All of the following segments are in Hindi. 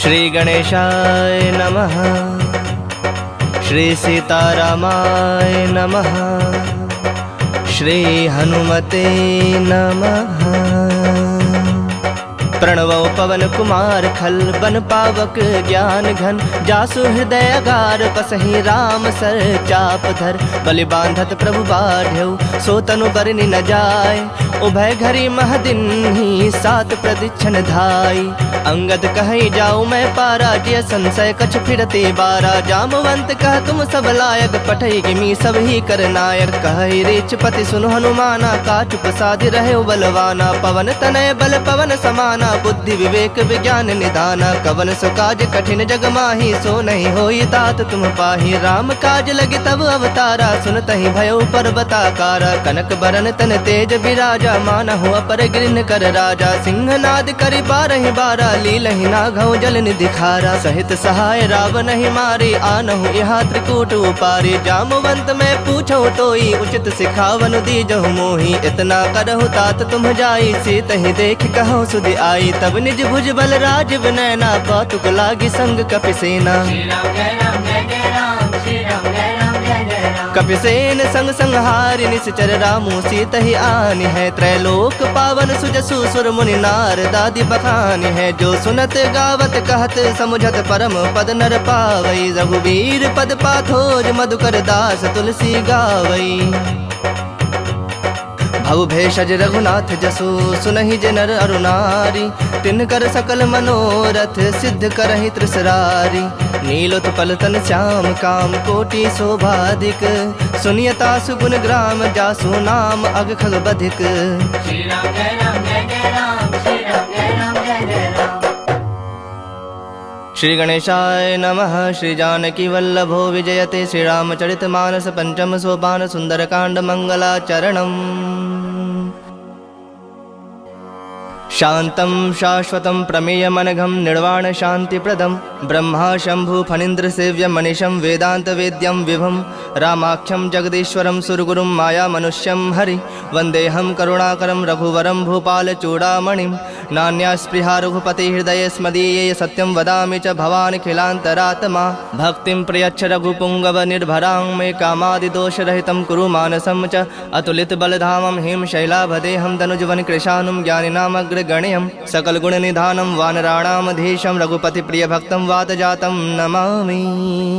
श्री गणेशाय नमः। श्री सीतारामाय नमः। श्री हनुमते नमः। प्रणवो पवन कुमार खल बन पावक ज्ञान घन जासु हृदय अगार पसहि राम सर चाप धर बलि बांधत प्रभु बाढ़ऊ सो तनु बरनि न जाय उभय घरी महदिन्ही सात प्रदीक्षण धाई अंगद कहि जाऊ मैं पारा जिय संशय कछ फिरते बारा जामवंत कह तुम सब लायक पठई गिमी सब ही कर नायक कहि रेच पति सुनु हनुमाना काचुप साधि रहे बलवाना पवन तनय बल पवन समाना बुद्धि विवेक विज्ञान निदाना कवन सो काज कठिन जग माही सो नहीं होई तात तुम पाही राम काज लगे तब अवतारा सुनतहि भयो पर्वताकारा कनक बरन तन तेज विराजा मानहु अपर गिरन कर राजा सिंहनाद करि बारहि बारा लीलहि नाघौ जल निधि खारा सहित सहाय रावण ही मारे आनहु यहाँ त्रिकूट उपारे जामवंत मैं पूछो तोई उचित सिखावन दीजहु मोही इतना करहु तात तुम जाई सीतहि देख कहो सुधि आई तब निज भुज बल राजीव नैना कौतुक लागी संग कपिसेना कपिसेन संग संहारि निश्चर रामू सीतहि आनि है त्रैलोक पावन सुजसु सुर मुनि नार दादी बखानि है जो सुनत गावत कहत समुझत परम पद नर पावई रघुवीर पद पाथोज मधुकर दास तुलसी गावई भव भेषज रघुनाथ जसु सुनहि जे नर अरुनारी तिनकर सकल मनोरथ सिद्ध करहि त्रिसरारी नीलोत्पल तन श्याम काम कोटि शोभाधिक सुनियता सुगुण ग्राम जासु नाम अग खग बधिक। श्री राम जय राम जय जय राम श्री राम जय राम जय जय राम। श्री गणेशाय नमः। श्री जानकी वल्लभो विजयते श्री रामचरित मानस पंचम सोपान सुंदरकांड मंगलाचरणम्। शांतं शाश्वतं प्रमेयमनघं निर्वाण शांतिप्रदं ब्रह्मा शंभु फणीन्द्र सेव्यं मनीषं वेदांत वेद्यं विभं रामाख्यं जगदीश्वरं सुरगुरुं माया मनुष्यं हरि वंदेहं करुणाकरं रघुवरं भूपाल चूड़ामणिं नान्या स्पृहा रघुपति हृदये स्मदीये सत्यं वदामि च भवान् खिलान्तरात्मा भक्तिं प्रयच्छ रघुपुंगव निर्भरां मे कामादिदोषरहितं कुरु मानसं च अतुलित बलधामं हिम शैलाभदेहं तनुजवन कृशानुं ज्ञानिनामग्र गण्यं सकल गुण निधानं वानराणामधीशं रघुपति प्रिय भक्तं वातजातं नमामि।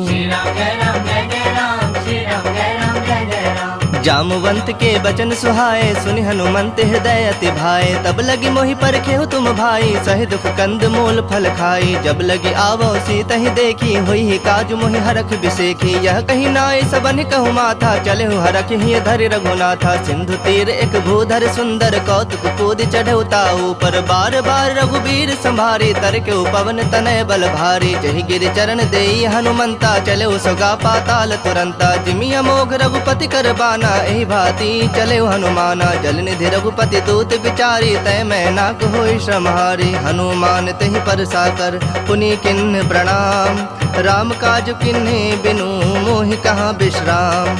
श्री राम जय राम जय जय राम श्री राम जय राम जय जय राम। जामवंत के बचन सुहाए सुनि हनुमंत हृदय अति भाए तब लगी मोहि परखेहु तुम भाई सहि दुख कंद मूल फल खाई जब लगी आवो सीतहि देखी हुई काज मोहि हरख बिसेखी यह कहीं नाय सबन कहु माथा चलेहु हरख ही धरि रघुनाथा सिंधु तीर एक भूधर सुंदर कौतुक कूद चढ़ऊ ताऊ पर बार बार रघुबीर संभारी तरके पवन तनय बल भारी जहि गिर चरण देई हनुमंता चलेहु सगा पाताल तुरंता जिमि अमोघ रघुपति कर बाना एहि भांति चले हनुमाना जल निधि रघुपति दूत विचारी तय मैं नाक होई श्रमहारी हनुमान तहि पर साकर पुनि किन्ह प्रणाम राम काज किन्हे बिनु मोहि कहाँ विश्राम।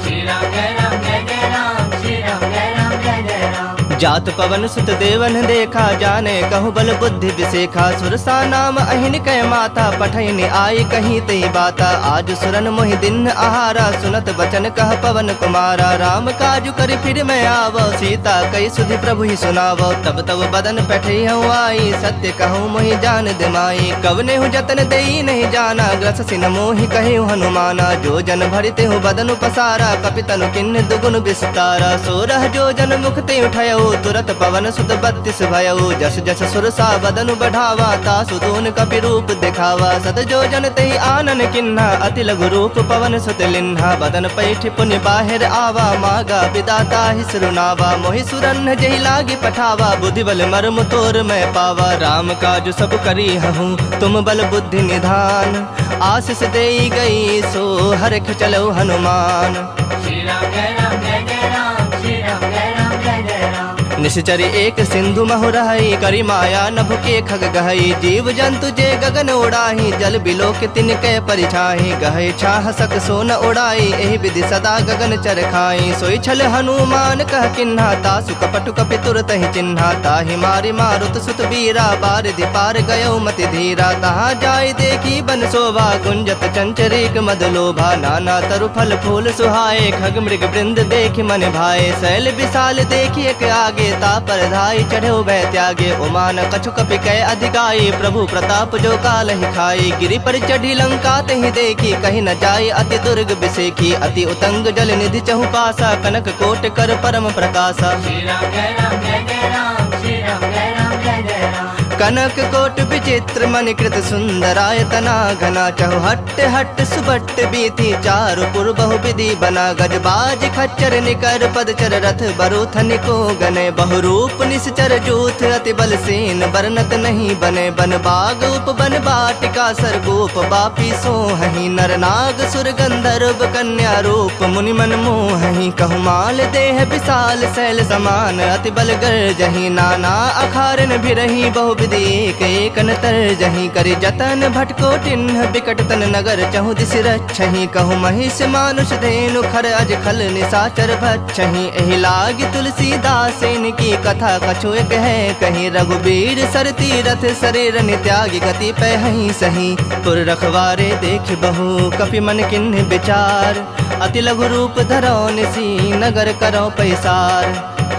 श्री राम जय राम जय जय राम श्री राम जय राम जय जय राम। जात पवन सुत देवन देखा जाने कहु बल बुद्धि विसेखा सुरसा नाम अहिन कह माता पठैन आई कहीं तई बाता आज सुरन मोहि दिन आहारा सुनत बचन कह पवन कुमारा राम काजु करि फिर मैं आवो सीता कई सुधि प्रभु ही सुनावो तब तब बदन पैठई हूँ आई सत्य कहूँ मोहि जान दिमाई कवने हूँ जतन देई नहीं जाना ग्रस सिन मोहि कहे हनुमाना जो जन भरिते हूँ बदन पसारा कपितनु किन्न दुगुन विस्तारा सोरह जो जन मुख ते उठयो तुरत पवन सुत 32 भयऊ जस जस सुरसा बदनु बढ़ावा तासु दून कपि रूप दिखावा सत जो जन तेहि आनन किन्हा अति लघु रूप पवन सुत लिन्हा बदन पैठ पुनि बाहिर आवा मागा विदाता ही सुरुनावा मोहि सुरन जहि लागी पठावा बुद्धि बल मर्म तोर मैं पावा राम काज सब करी हूँ तुम बल बुद्धि निधान आशीष देई गई सो हरख चलो हनुमान। श्री राम जय राम जय जय राम श्री राम जय राम जय जय राम। निश्चरी एक सिंधु महु रही, करी माया नभ के खग गहई। जीव जंतु जे गगन उड़ाही, जल बिलोक तिनके परिछाही। गहे छाह सक सोन उड़ाई, एहि विधि सदा गगन चर खाई। सोई छल हनुमान कह किन्हा, तासु कपटु कपि तुरत ही चिन्हा। ताहि मारि मारुत सुत वीरा, बारिधि पार गयो मति धीरा। तहाँ जाय देखी बन शोभा, गुंजत चंचरीक मद लोभा। नाना तरु फल फूल सुहाए, खग मृग वृंद देखि मन भाए। शैल विशाल देखि एक आगे, तापर धाई चढ़ो भय त्यागे। उमान कछु कपि कै अधिकाई, प्रभु प्रताप जो काल ही खाई। गिरि पर चढ़ी लंका तहि देखी, कहीं न जाय अति दुर्ग बिसेखी। अति उतंग जल निधि चहु पासा, कनक कोट कर परम प्रकाशा। श्री राम जय राम जय जय राम, श्री राम जय राम जय जय राम। कनक कोट विचित्र मणिकृत सुंदरायतना घना। चहु हट्ट हट्ट सुबट्ट बीथी, चारु पुर बहु विधि बना। गजबाज खच्चर निकर पदचर, रथ बरूथ निको गने। बहुरूप निश्चर जूथ, अति बल सेन बरनत नहीं बने। बन बाग उप बन बाटिका, सरगोप बापी सोहहि। नर नाग सुर गंधर्व कन्या रूप, मुनि मन मोहहि। कहु माल देह विशाल शैल समान, अति बल गर्जहि। नाना अखारन भिरहि, बहु विधि एक एक नतर जहीं। करि जतन भटको टिन्ह, बिकट तन नगर चहु दिस रक्षहि। कहु महिष मानुष धेनु, खर अज खल निशाचर भक्षहि। एहि लागी तुलसीदास इनकी कथा, कछु एक है कहीं। रघुबीर सर तीरथ शरीर त्यागी, गति पहहि सही। पुर रखवारे देख बहु, कपि मन किन्ह विचार। अति लघु रूप धरो निसी, नगर करो पैसार।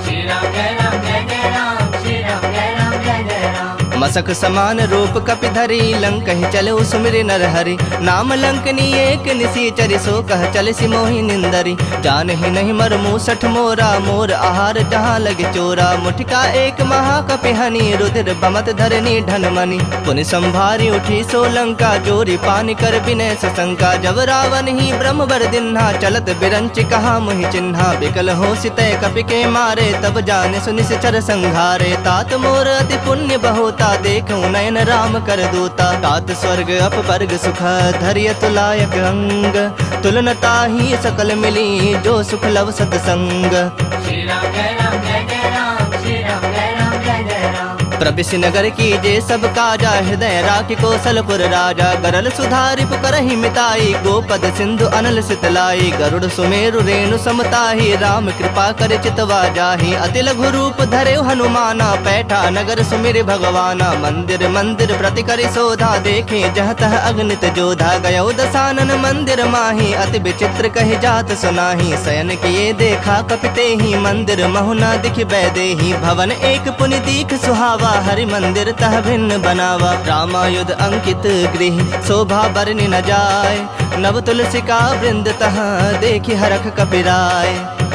श्री राम जय राम जय जय राम, श्री राम जय राम जय जय राम। मसक समान रूप कपि धरी, लंक ही चलो सुमिर नर हरि। नाम लंकनी एक निसीचरि, सो कह चल सिमोहि निंदरी। जान ही नहीं मर मूसठ मोरा, मोर आहार जहाँ लगे चोरा। मुठिका एक महा कपि हनि, रुधिर बमत धरनी ढन मनि। पुनि संभारी उठी सो लंका, जोरी पानी कर विनय सशंका। जब रावण ही ब्रह्म बर दिन्हा, चलत बिरंच कहा मुहि चिन्हा। विकल हो सितय कपि के मारे, तब जाने सुनिश्चर संघारे। तात मोर अति पुण्य बहुता, देखूं नयन राम कर दूता। तात स्वर्ग अपवर्ग सुख, धैर्य तुलायक अंग। तुलनता ही सकल मिली, जो सुख लव सतसंग। श्री राम जय राम जय जय राम, श्री राम जय राम जय जय राम। प्रबिस नगर की जे सब काजा, हृदय राखि कौशलपुर राजा। गरल सुधारि पुकरहि मिताई, गोपद सिंधु अनल सितलाई। गरुड़ सुमेरु रेणु समताही, राम कृपा कर चितवा जाहि। अति लघु रूप धरे हनुमाना, पैठा नगर सुमिर भगवाना। मंदिर मंदिर प्रति करि शोधा, देखे जह तह अगणित जोधा। गयो दसानन मंदिर माही, अति विचित्र कहि जात सुनाही। शयन किए देखा कपिते ही, मंदिर महुना दिख बैदेही। भवन एक पुनि दीख सुहावा, हरि मंदिर तह भिन्न बनावा। रामायुध अंकित गृह, शोभा बरनि न जाय। नव तुलसिका वृंद तह, देखि हरख कपिराय।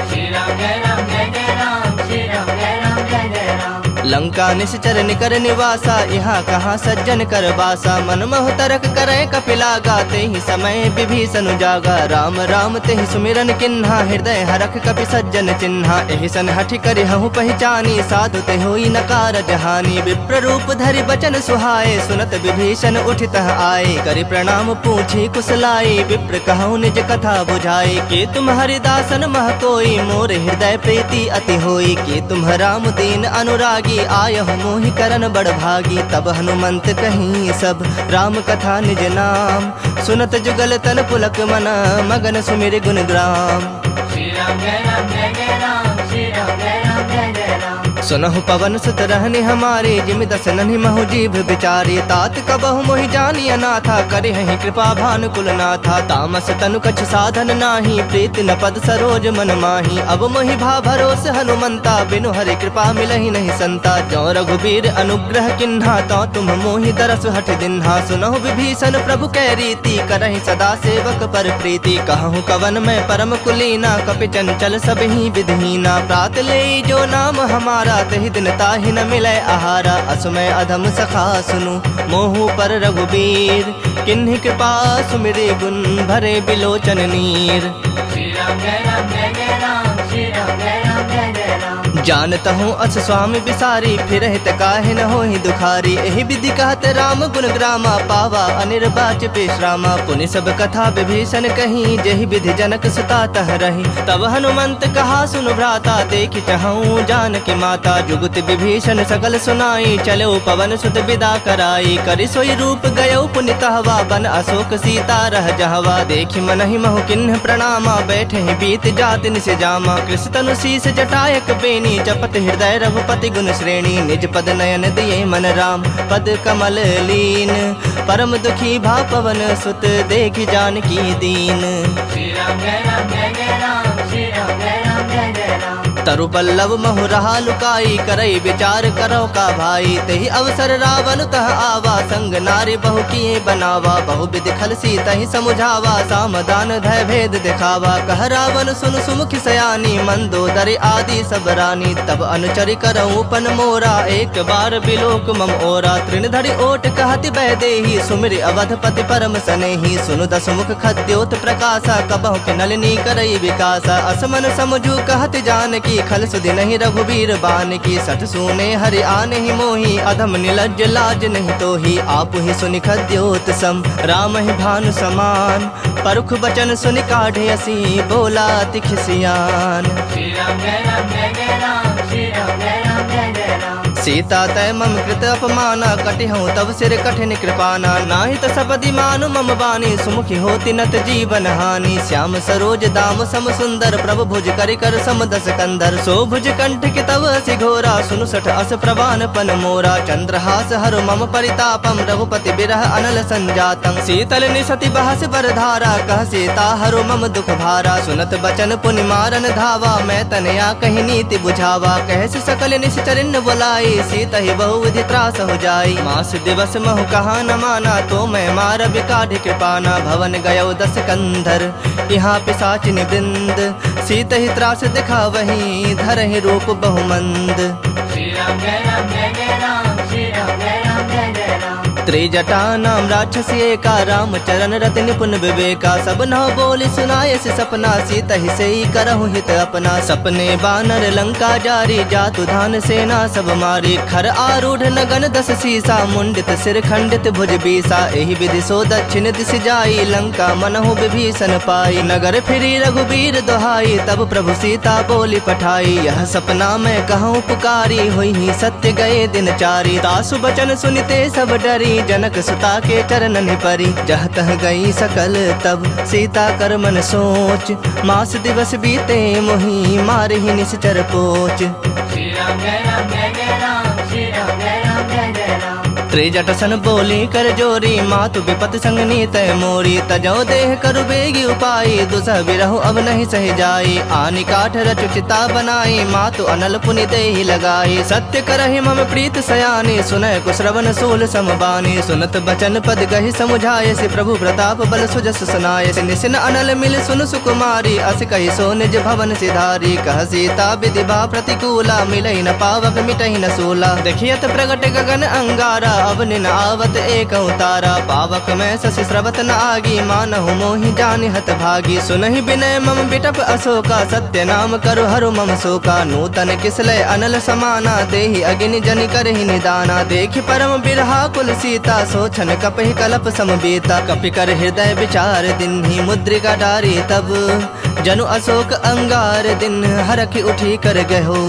श्री राम जय राम जय जय राम, श्री राम जय राम जय जय राम। लंका निश्चर निकर निवासा, यहाँ कहाँ सज्जन कर बासा। मन मोह तरक करे कपिलागा, तेहि समय विभीषण जागा। राम राम तेहि सुमिरन किन्हा, हृदय हरख कपि सज्जन चिन्हा। एहि सन हठि करि हहु पहचानी, साधु ते होई न कारज हानि। विप्र रूप धरि बचन सुहाए, सुनत विभीषण उठितः आए। करि प्रणाम पूछी कुशलाई, विप्र कहु निज कथा बुझाई। के तुम हरिदासन मह कोई, मोर हृदय प्रीति अति होई। के तुम राम दीन अनुरागी, आयहु मोहि करन बड़ भागी। तब हनुमंत कहीं सब, राम कथा निज नाम। सुनत जुगल तन पुलक मना, मगन सुमिर गुण ग्राम। श्री राम जय राम जय जय राम, श्री राम जय राम जय जय राम। सुनहु पवन सुत रहनि हमारे, जिमि दस नन्हि महु जीभ बिचारी। तात कबहु मोहि जानी अनाथा, करे हहि कृपा भानुकुल नाथा। तामस तनु कछु साधन नाही, प्रीति न पद सरोज मन माही। अब मोहि भा भरोस हनुमंता, बिनु हरि कृपा मिलहि नहीं संता। जो रघुबीर अनुग्रह किन्हा, तो तुम मोहि तरस हठ दिन्हा। सुनहु विभीषण प्रभु कै रीति, करहि सदा सेवक पर प्रीति। कहूँ कवन में परम कुलीना, कपि चंचल सब ही विधहीना। प्रात ले जो नाम हमारा, तहि दिन ताहि न मिलै आहारा। असुमय अधम सखा सुनु, मोहु पर रघुबीर। किन्हि कृपा सुमिरे गुण, भरे बिलोचन नीर। श्री राम जय राम जय जय राम, श्री राम जय राम जय जय राम। जानता हूँ अस स्वामी बिसारी, फिर हित काहे न होहि दुखारी। एहि विधि कहत राम गुण ग्रामा, पावा अनिर्वाच विश्रामा। पुनि सब कथा विभीषण कही, जेहि विधि जनक सुता तह रही। तब हनुमंत कहा सुन भ्राता, देखि चहूँ जानकी माता। जुगत विभीषण सकल सुनाई, चलो पवन सुत विदा कराई। करि सोई रूप गयो पुनि तहवा, बन अशोक सीता रह जहवा। देखि मनहि महु किन्ह प्रणामा, बैठे बीत जात निस जामा। कृष्ण तनु शीस जटायक बेनी, जपत हृदय रघुपति गुण श्रेणी। निज पद नयन दिए मन राम, पद कमल लीन। परम दुखी भा पवन सुत, देखि जानकी दीन। श्री राम जय राम जय जय राम, श्री राम जय राम जय जय राम। तरु पल्लव महु रहा लुकाई, करई विचार करो का भाई। तेहि अवसर रावण तह आवा, संग नारी बहु किए बनावा। बहु विधि खल सीतहि समुझावा, सामदान धय भेद दिखावा। कह रावण सुन सुमुख सयानी, मंदोदरी आदि सब रानी। तब अनुचरि करऊँ पन मोरा, एक बार बिलोक मम ओरा। तृण धरि ओट कहति बह देहि, सुमिर अवधपति परम सनेहि। सुनु दसमुख खद्योत प्रकाशा, कबहु के नलिनी करई विकासा। असमन समझू कहत जानकी, खल सुधि नहीं रघुबीर बान की। सठ सूने हरि आने ही मोही, अधम निलज्ज लाज नहीं तो ही। आप ही सुनि खद्योत सम, राम ही भानु समान। परुख बचन सुनि काढ़े असी, बोला अति खिसियान। श्री राम जय राम जय जय राम, श्री राम जय राम जय जय राम। सीता तय मम कृत अपमाना, कटिहूँ तब सिर कठिन कृपाना। नाहि त सपदि मानु मम बानी, सुमुखी होती नत जीवन हानि। श्याम सरोज दाम सम सुंदर, प्रभु भुज करि कर सम दस कंधर। सो भुज कंठ के तव असि घोरा, सुनु सठ अस प्रवान पन मोरा। चंद्रहास हरु मम परितापम, रघुपति बिरह अनल संजातम। शीतल निसति बहस बरधारा, कह सीता हरु मम दुख भारा। सुनत बचन पुनि मारन धावा, मैं तनया कही नीति बुझावा। कहस सकल निश्चरिन बुलाई, सीता ही बहु विधि त्रास हो जाई। मास दिवस महु कहा न माना, तो मैं मार बिकाढ़ कृपाना। भवन गयो दस कंधर, यहाँ पिशाचिनी वृंद। सीता ही त्रास दिखा वही, धरहि रूप बहुमंद। श्री राम जय राम जय जय राम, श्री राम जय राम जय जय राम। त्रिजटा नाम राक्षसी एका, राम चरण रति निपुण विवेका। सब नौ बोली सुनाए से सपना, सीता ही से ही करहु हित अपना। सपने बानर लंका जारी, जातु धान सेना सब मारी। खर आरूढ़ नगन दस सीसा, मुंडित सिर खंडित भुज बीसा। एहि विधि सो दक्षिण दिश जाई, लंका मनहु विभीषण पाई। नगर फिरी रघुबीर दोहाई, तब प्रभु सीता बोली पठाई। यह सपना मैं कहूँ पुकारी, हुई ही सत्य गए दिन चारी। तासु बचन सुनिते सब डरी, जनक सुता के चरणन परी। जह तह गई सकल तब, सीता कर मन सोच। मास दिवस बीते मोही, मार ही निश्चर पोच। श्री राम जय राम जय जय राम, श्री राम जय राम जय जय राम। त्रिजट सन बोली कर जोरी, मातु विपत संग नीत मोरी। तजो देह करु बेगी उपाई, दुसह बिरहु अब नहीं सह जाई। आनि काठ रचु चिता बनाई, मातु अनल पुनि देहि लगाई। सत्य करहि मम प्रीत सयानी, सुनय कुश्रवण सूल समबानी। सुनत बचन पद गहि समुझाय, से प्रभु प्रताप बल सुजस सुनाय। निसिन अनल मिल सुन सुकुमारी, अस कहि सो निज भवन सिधारी। कह सीता विधि बा प्रतिकूला, मिलहि न पावक मिटहि न सूला। देखियत प्रगट गगन अंगारा, अब निन आवत एक तारा। पावक में शशि स्रवत न आगी, मानहु मोहि जानि हत भागी। सुनहि विनय मम बिटप अशोका, सत्य नाम करु हरु मम शोका। नूतन किसलय अनल समाना, देहि अगिनि जनि करहि निदाना। देखि परम बिरहा कुल सीता, सोचन कपहि कलप समबीता। कपि कर हृदय विचार दिन्हि, मुद्रिका डारी तब। जनु अशोक अंगार दिन, हरखि उठी कर गहो।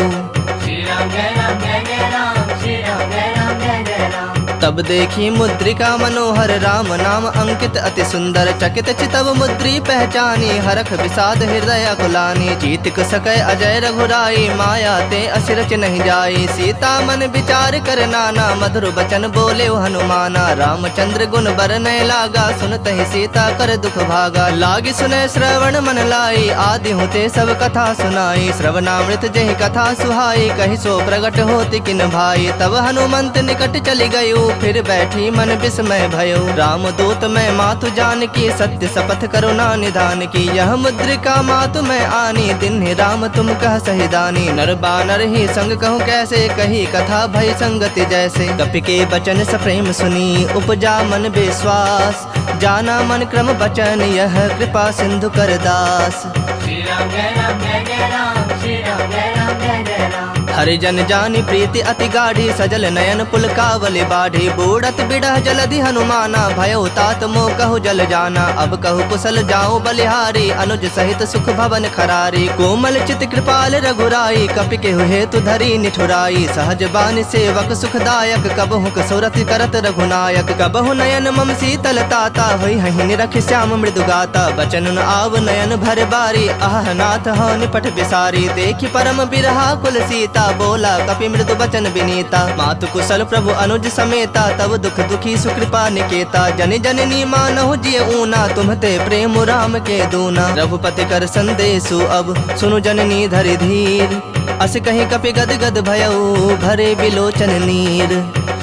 श्री राम जय राम जय जय राम, श्री राम जय राम जय जय राम। तब देखी मुद्रिका मनोहर, राम नाम अंकित अति सुंदर। चकित चितव मुद्री पहचानी, हरख विषाद हृदय अकुलानी। जीत सकै अजय रघुराई, माया ते असिरच नहीं जाई। सीता मन विचार कर नाना, मधुर बचन बोले हनुमाना। रामचंद्र गुण बरनय लागा, सुनतहि सीता कर दुख भागा। लागी सुनय श्रवण मन लाई, आदि होते सब कथा सुनाई। श्रवणामृत जहि कथा सुहाई, कहि सो प्रगट होति किन भाई। तब हनुमंत निकट चली गयो, फिर बैठी मन विस्मय भयो। राम दूत मैं मातु जान की, सत्य शपथ करुणा निधान की। यह मुद्रिका मातु मैं आनी, दिन ही राम तुम कह सही दानी। नर बानर ही संग कहूँ कैसे, कही कथा भई संगति जैसे। कपि के बचन सप्रेम सुनी, उपजा मन विश्वास। जाना मन क्रम बचन, यह कृपा सिंधु कर दास। श्री राम जय राम जय जय राम, श्री राम जय राम जय जय राम। हरिजन जानी प्रीति अति गाढ़ी सजल नयन पुलकावली बाढ़ी बूढ़त बिड़ह जलधि हनुमाना भयो तात मोह कहु जल जाना अब कहु कुशल जाऊं बलिहारी अनुज सहित सुख भवन खरारी कोमल चित कृपाल रघुराई कपि के हेतु धरी निठुराई सहज बानी सेवक सुखदायक कबहु कसुरति करत रघुनायक कबहु नयन मम शीतल ताता होई हहि निरख श्याम मृदु गाता बचन न आव नयन भर बारी आह नाथ हो निपट बिसारी देखि परम बिरहा कुल सीता बोला कपि मृदु बचन विनीता मातु कुशल प्रभु अनुज समेता तब दुख दुखी सुकृपा निकेता जन जननी मानहु जिय ऊना तुम्हते प्रेम राम के दूना रघुपति कर संदेशु अब सुनु जननी धरि धीर अस कहीं कपि गद गद भयउ भरे बिलोचन नीर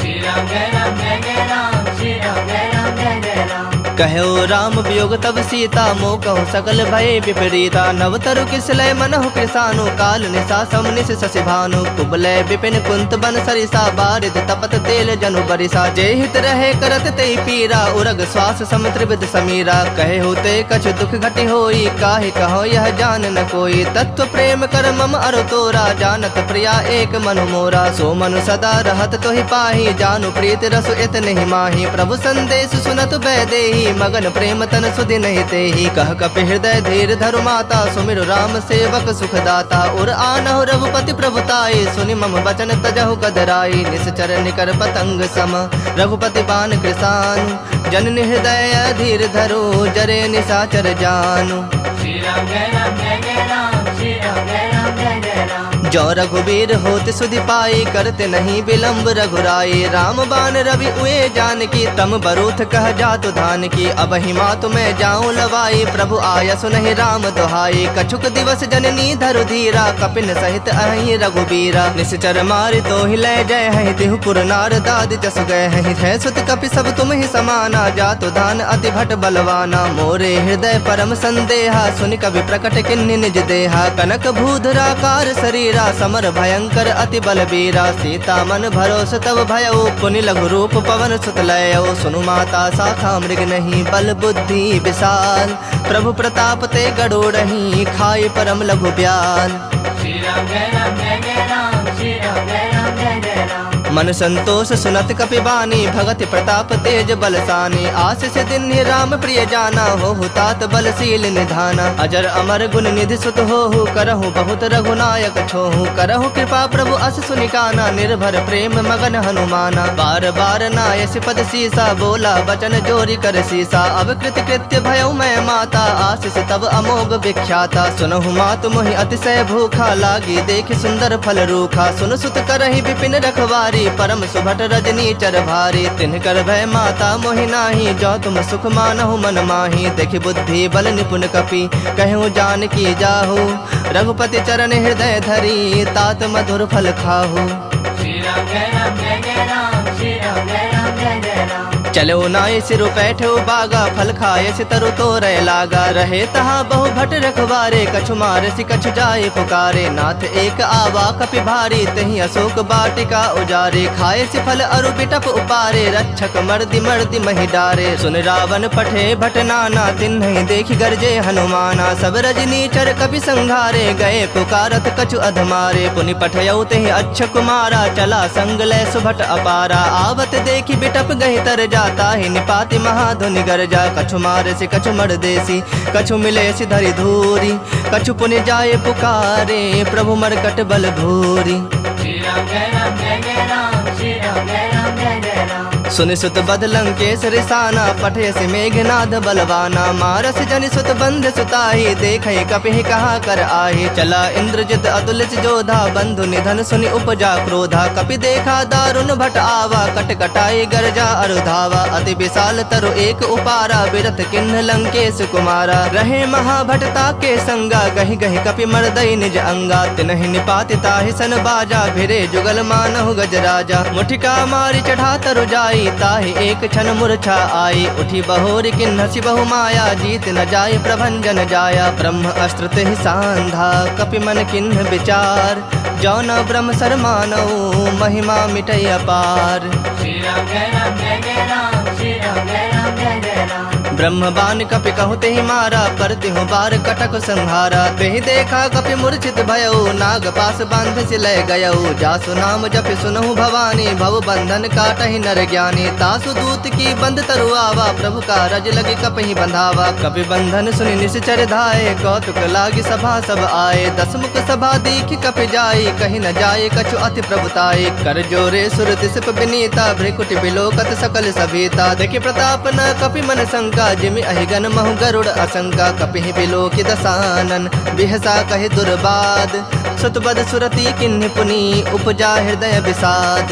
श्री राम जय राम जय जय राम श्री राम जय राम जय जय राम कहो राम वियोग तब सीता मोह कहु सकल भय विपरीता नव तरु किसलय मनहु कृसानु काल निशा समनिस शशि भानु कुबलय विपिन कुंत बन सरिसा बारिद तपत तेल जनु बरिसा जय हित रहे करत ते पीरा उरग श्वास सम त्रिविध समीरा कहे होते कछ दुख घटि होई काहे कहो यह जान न कोई तत्व प्रेम कर मम अरु तोरा जानत प्रिया एक मनु मोरा सो मनु सदा रहत तोहि पाही जानु प्रीत रसु इत नहीं माही प्रभु संदेश सुनत बैदेही मगन प्रेम तन सुधि नहीं तेहि कह कपि हृदय धीर धरु माता सुमिरु राम सेवक सुखदाता उर आनहु रघुपति प्रभुताई सुनि मम बचन तजहु गदराई निश्चर निकर पतंग सम रघुपति बान कृसानु जननि हृदय धीर धरो जरे निशाचर जानु श्री राम जय राम जय जय राम श्री राम जय राम जय जय राम जो रघुबीर होत सुधि पाई करते नहीं विलम्ब रघुराई राम बान रवि उए जान की तम बरूथ कह जातु धान की अब हिमा तुम्हें जाऊं लवाई प्रभु आया सुनहि राम दुहाई कछुक दिवस जननी धरु धीरा कपिन सहित अहि रघुबीरा निश्चर मारि तो ही लय जय है तिहुपुर नार दाद जस गए है सुत कपि सब तुम ही समाना जातु धान अति भट बलवाना मोरे हृदय परम संदेहा सुनि कवि प्रकट किन्नि निज देहा कनक भूधराकार शरीरा समर भयंकर अति बलबीरा सीता मन भरोस तब भयउ पुनि लघु रूप पवन सुत लयउ सुनु माता शाखा मृग नहीं बल बुद्धि विशाल प्रभु प्रताप ते गड़ोड़हि खाई परम लघु ब्याल श्री राम जय राम जय जय राम श्री राम जय राम जय जय राम मन संतोष सुनत कपि बानी भगति प्रताप तेज बलसानी आशीष दिन राम प्रिय जाना हो तात बलशील निधाना अजर अमर गुण निधि सुत हो करहु बहुत रघुनायक छोहु करहु कृपा प्रभु अस सुनिकाना निर्भर प्रेम मगन हनुमाना बार बार नायस पद सीसा बोला बचन जोरी कर सीसा अब कृत कृत्य भयउ मैं माता आशीष तब अमोघ विख्याता सुनहु मातु मोहि अतिशय भूखा लागी देख सुंदर फल रूखा सुन सुत करहि विपिन रखवारी परम सुभट रजनी चर भारी तिन्ह कर भय माता मोहि नाही जो तुम सुख मानहु मन माही देखि बुद्धि बल निपुण कपि कहूँ जान की जाहु रघुपति चरण हृदय धरी तात मधुर फल खाहु श्री राम जय राम जय जय राम श्री राम जय राम जय जय राम चलो नाय सिरु बैठो बागा फल खाए सितरु तो रह लागा रहे तहा बहु भट रखवारे कछु मार सि कछु जाए पुकारे नाथ एक आवा कपि भारी तही अशोक बाटिका उजारे खाए सि फल अरु बिटप उपारे रक्षक मर्दि मर्दि महि डारे सुन रावण पठे भट नाना तिन्हि देखि गरजे हनुमाना सब रजनी चर कपि संघारे गए पुकारत कछु अधमारे पुनि पठयउ तहि अच्छ कुमारा चला संग लय सुभट अपारा आवत देखि बिटप गहि तर जाता ही निपाति महाधुनि गरजा कछु मारे से कछु मर देसी कछु मिले सि धरि धूरी कछु पुनि जाए पुकारे प्रभु मरकट बल भूरी श्री राम जय राम जय जय राम श्री राम जय राम जय जय राम सुनि सुत बद लंकेश रिसाना पठे से मेघनाद बलवाना मारस जनि सुत बंध सुताही देखे कपि कहा कर आही चला इंद्रजित अतुलित जोधा बंधु निधन सुनि उपजा क्रोधा कपि देखा दारुण भट आवा कट कटाई गरजा अरुधावा अति विशाल तरु एक उपारा बिरथ किन्ह लंकेश कुमारा रहे महाभटता के संगा गहि गहि कपि मर्दई निज अंगा तिनहि निपाति ताहि सन बाजा भिरे जुगल मानहु गजराजा मुठिका मारी चढ़ा तरु जाई ताहि एक क्षण मूर्छा आई उठी बहोरी किन्हसि बहु माया जीत न जाय प्रभंजन जाया ब्रह्म अस्त्र तेहि सांधा कपि मन किन्ह विचार जौन ब्रह्म सर मानौ महिमा मिटै अपार श्री राम जय राम जय जय राम श्री राम जय राम जय जय राम ब्रह्म बाण कपि कहु तेहि मारा, पर तिहु बार कटक संहारा। तेहि देखा कपि मूर्छित भयउ, नाग पास बांध सिलय गयउ। जासु नाम जपि सुनहु भवानी, भव बंधन काटहि नर ज्ञानी। तासु दूत की बंद तरु आवा, प्रभु का रज लगे कपहि बंधावा। कपि बंधन सुनि निश्चर धाये, कौतुक लागी सभा सब आए। दसमुख सभा दीखि कपि जाई, कहि न जाए कछु अति प्रभुताई। कर जोरे सुर तिसप विनीता, भ्रिकुटि बिलोकत सकल सभीता। देखि प्रताप न कपि मन शंका, जिमि अहिगन महु गरुड़ असंका। कपिहि बिलोकि दसानन, बिहसा कहि दुर्बाद। सुतबद सुरति किन्हि पुनि, उपजा हृदय विषाद।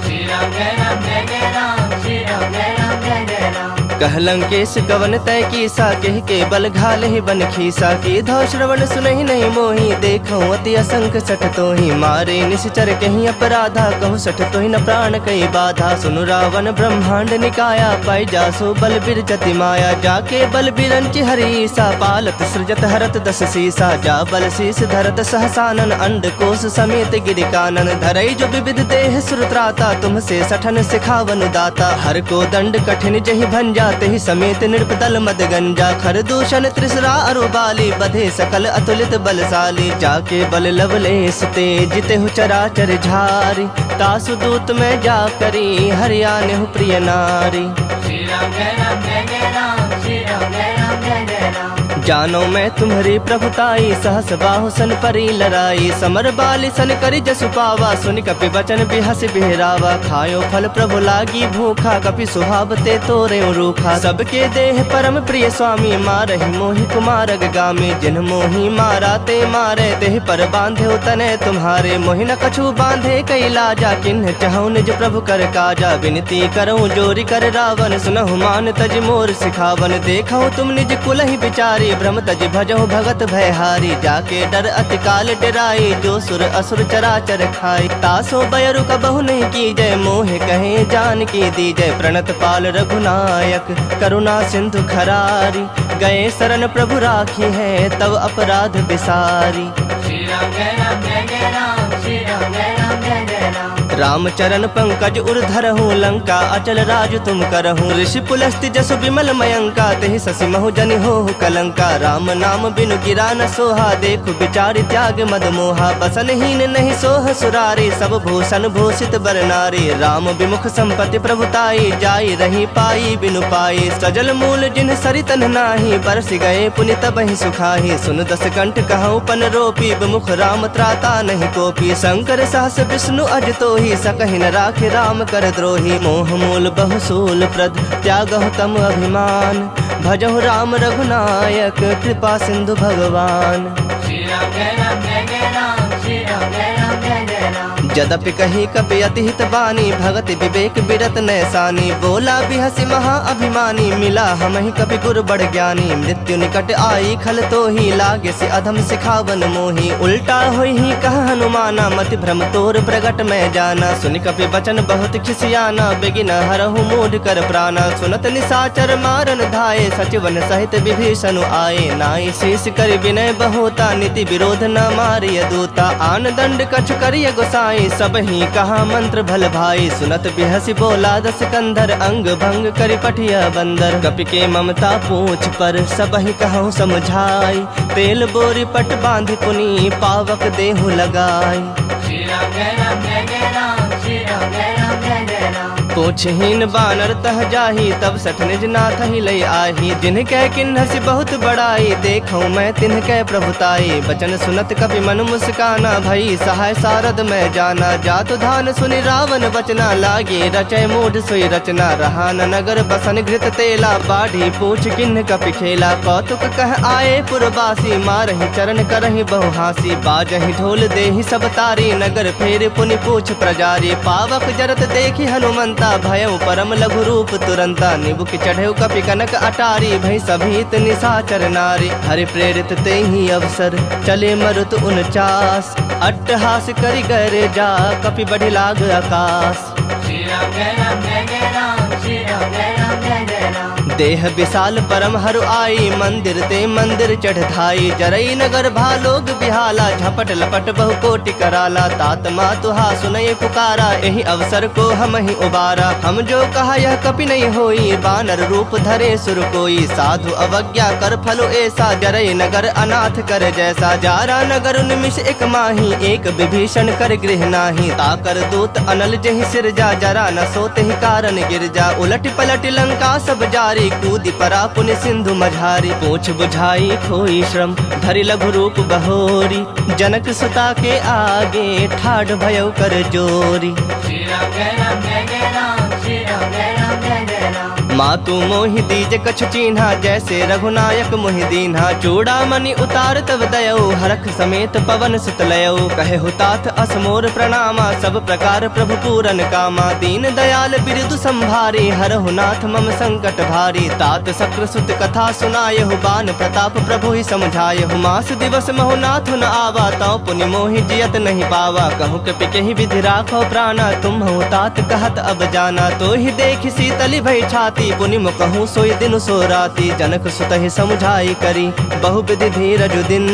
श्री राम जय राम जय जय राम, श्री राम जय राम जय जय राम। कहलंकेश गवन तय कीसा, कहि के बल घाल ही बन खीसा। की धौ श्रवण सुनहि नहीं मोही, देखऊं अति असंख सठ तोहि। मारे निश्चर कहीं अपराधा, कहु सठ तोहि न प्राण कई बाधा। सुनु रावण ब्रह्मांड निकाया, पाई जासो बल बिरचति माया। जाके बल बिरंचि हरीसा, पालत सृजत हरत दस सीसा। जा बल शीस धरत सहसानन, अंड कोश समेत गिरि कानन। धरई जो विविध देह सुरत्राता, तुमसे सठन सिखावन दाता। हर को दंड कठिन जहि भंजा, तेहि समेत नृपदल मद गंजा। खर दूषण त्रिसरा अरुबाली, बधे सकल अतुलित बलशाली। जाके बल लवलेस ते, जितेहु चराचर झारी। तासु दूत में जा करी, हरियानेहु प्रिय नारी। श्री राम जय राम जय जय राम, श्री राम जय राम जय जय राम। जानो मैं तुम्हारी प्रभुताई, सहस बाहु सन परी लड़ाई। समर बाली सन करि जसु पावा, सुनि कपि बचन बिहसि बिहरावा। खायो फल प्रभु लागी भूखा, कपि सुहाव ते तोरे रूखा। सबके देह परम प्रिय स्वामी, मारहि मोहि कुमारग गामी। जिन मोहि मारा ते मारे, तेहि पर बांधे तने तुम्हारे। मोहि न कछु बांधे कई लाजा, किन्ह चहु निज प्रभु कर काजा। विनती करऊं जोरी कर रावण, सुनहु मान तज मोर सिखावन। देखऊं तुम निज कुलहि बिचारी, भ्रम तज भजहु भगत भयहारी। जाके डर अति काल डराई, जो सुर असुर चराचर खाई। तासो बयरु कबहु नहीं कीजय, मोहे कहे जान की दीजय। प्रणत पाल रघुनायक, करुणा सिंधु खरारी। गए शरण प्रभु राखी है, तब अपराध बिसारी। श्री राम जय राम जय जय राम, श्री राम जय राम जय जय राम। राम चरण पंकज उर्धरहु, लंका अचल राज तुम करहु। ऋषि पुलस्ति जसु विमल मयंका, तेहि ससि महु जनि होहु कलंका। राम नाम बिनु गिरा न सोहा, देखु विचारि त्याग मद मोहा। बसनहीन नहीं सोह सुरारी, सब भूषण भूषित बर नारी। राम विमुख संपत्ति प्रभुताई, जाई रही पाई बिनु पाई। सजल मूल जिन सरितन नाही, बरस गए पुनि तबहि सुखाही। सुन दस कंठ कहऊं पन रोपी, विमुख राम त्राता नहीं कोपी। शंकर सहस विष्णु अज तोहि, सकहि न राखे राम कर द्रोही। मोह मूल बहुसूल प्रद, त्यागहु तम अभिमान। भजहु राम रघुनायक, कृपा सिंधु भगवान। श्री राम जय राम जय जय राम, श्री राम जय राम जय जय राम। जदपि कही कपि अति हित बानी, भगति विवेक बिरत नैसानी। बोला बिहसि महा अभिमानी, मिला हमहि कपि गुर बड़ ज्ञानी। मृत्यु निकट आई खल तोहि, लागे से अधम सिखावन मोहि। उल्टा होई ही कह हनुमाना, मति भ्रम तोर प्रगट में जाना। सुनि कपि बचन बहुत खिसियाना, बेगिन हरहु मूढ़ कर प्राणा। सुनत निशाचर मारन धाये, सचिवन सहित विभीषण आए। नाई शीस कर विनय बहोता, नीति विरोध न मारिय दूता। आन दंड कछु करिय गोसाई, सब ही कहा मंत्र भल भाई। सुनत बिहसि बोला दस कंधर, अंग भंग करि पठिया बंदर। कपि के ममता पूछ पर, सब ही कहूँ समझाई। तेल बोरी पट बांधि पुनि, पावक देहु लगाई। श्री राम जय राम जय जय राम, श्री राम जय राम जय जय राम। पूछहीन बानर तह जाही, तब सठ निज नाथ ही लई आही। जिनकै किन्हसि बहुत बड़ाई, देखऊं मैं तिनकै प्रभुताई। बचन सुनत कपि मन मुस्काना, भई सहाय सारद में जाना। जातु धान सुनि रावण बचना, लागे रचय मूढ़ सोई रचना। रहा न नगर बसन घृत तेला, बाढ़ी पूछ किन्ह कपि खेला। कौतुक कह आए पुरवासी, मारहि चरण करहि बहु हासी। बाजहि ढोल देहि सब तारी, नगर फेर पुनि पूछ प्रजारी। पावक जरत देखि हनुमंता, भयउ परम लघु रूप तुरंता। निबुक चढ़ेउ कपि कनक अटारी, भई सभीत निशाचर नारी। हरि प्रेरित तेहि अवसर, चले मरुत 49। अट्टहास करि गरे जा, कपि बढ़ि लाग आकाश। श्री राम जय राम जय जय राम, श्री राम जय राम जय जय राम। देह विशाल परम हरु आई, मंदिर ते मंदिर चढ़ धाई। जरई नगर भालोग बिहाला, झपट लपट बहु कोटि कराला। तात मातुहा सुनय पुकारा, यही अवसर को हम ही उबारा। हम जो कहा यह कपि नहीं होई, बानर रूप धरे सुर कोई। साधु अवज्ञा कर फलो ऐसा, जरई नगर अनाथ कर जैसा। जारा नगर निमिष एक माही, एक विभीषण कर गृह नाही। ताकर दूत अनल जहि सिरजा, जरा न सोते ही कारण गिरजा। उलट पलट लंका सब जारी, कूदी परा पुण्य सिंधु मझारी। पूछ बुझाई खोई श्रम, धरि लघु रूप बहोरी। जनक सुता के आगे, ठाढ़ भयो कर जोरी। श्री राम जय राम जय जय राम, श्री राम जय राम जय जय राम। मातु मोहि दीज कछु चीन्हा, जैसे रघुनायक मोहि दीन्हा। चूड़ामणि उतार तब दयऊ, हरख समेत पवन सुत लयऊ। कहे हुतात असमोर प्रणामा, सब प्रकार प्रभु पूरन कामा। दीन दयाल बिरदु संभारी, हरहु नाथ मम संकट भारी। तात सक्र सुत कथा सुनायहु, बान प्रताप प्रभु ही समझायहु। मास दिवस महु नाथ न आवा, तौ पुनि मोहि जियत नहीं पावा। कहूँ कपि केहि विधि राखो प्राणा, तुम तात कहत अब जाना। तो ही देख शीतली भई छाती, पुनि मुकहूँ सोई दिन सो राती। जनक सुत ही समझाई करी, बहु विधि धीरज दिन।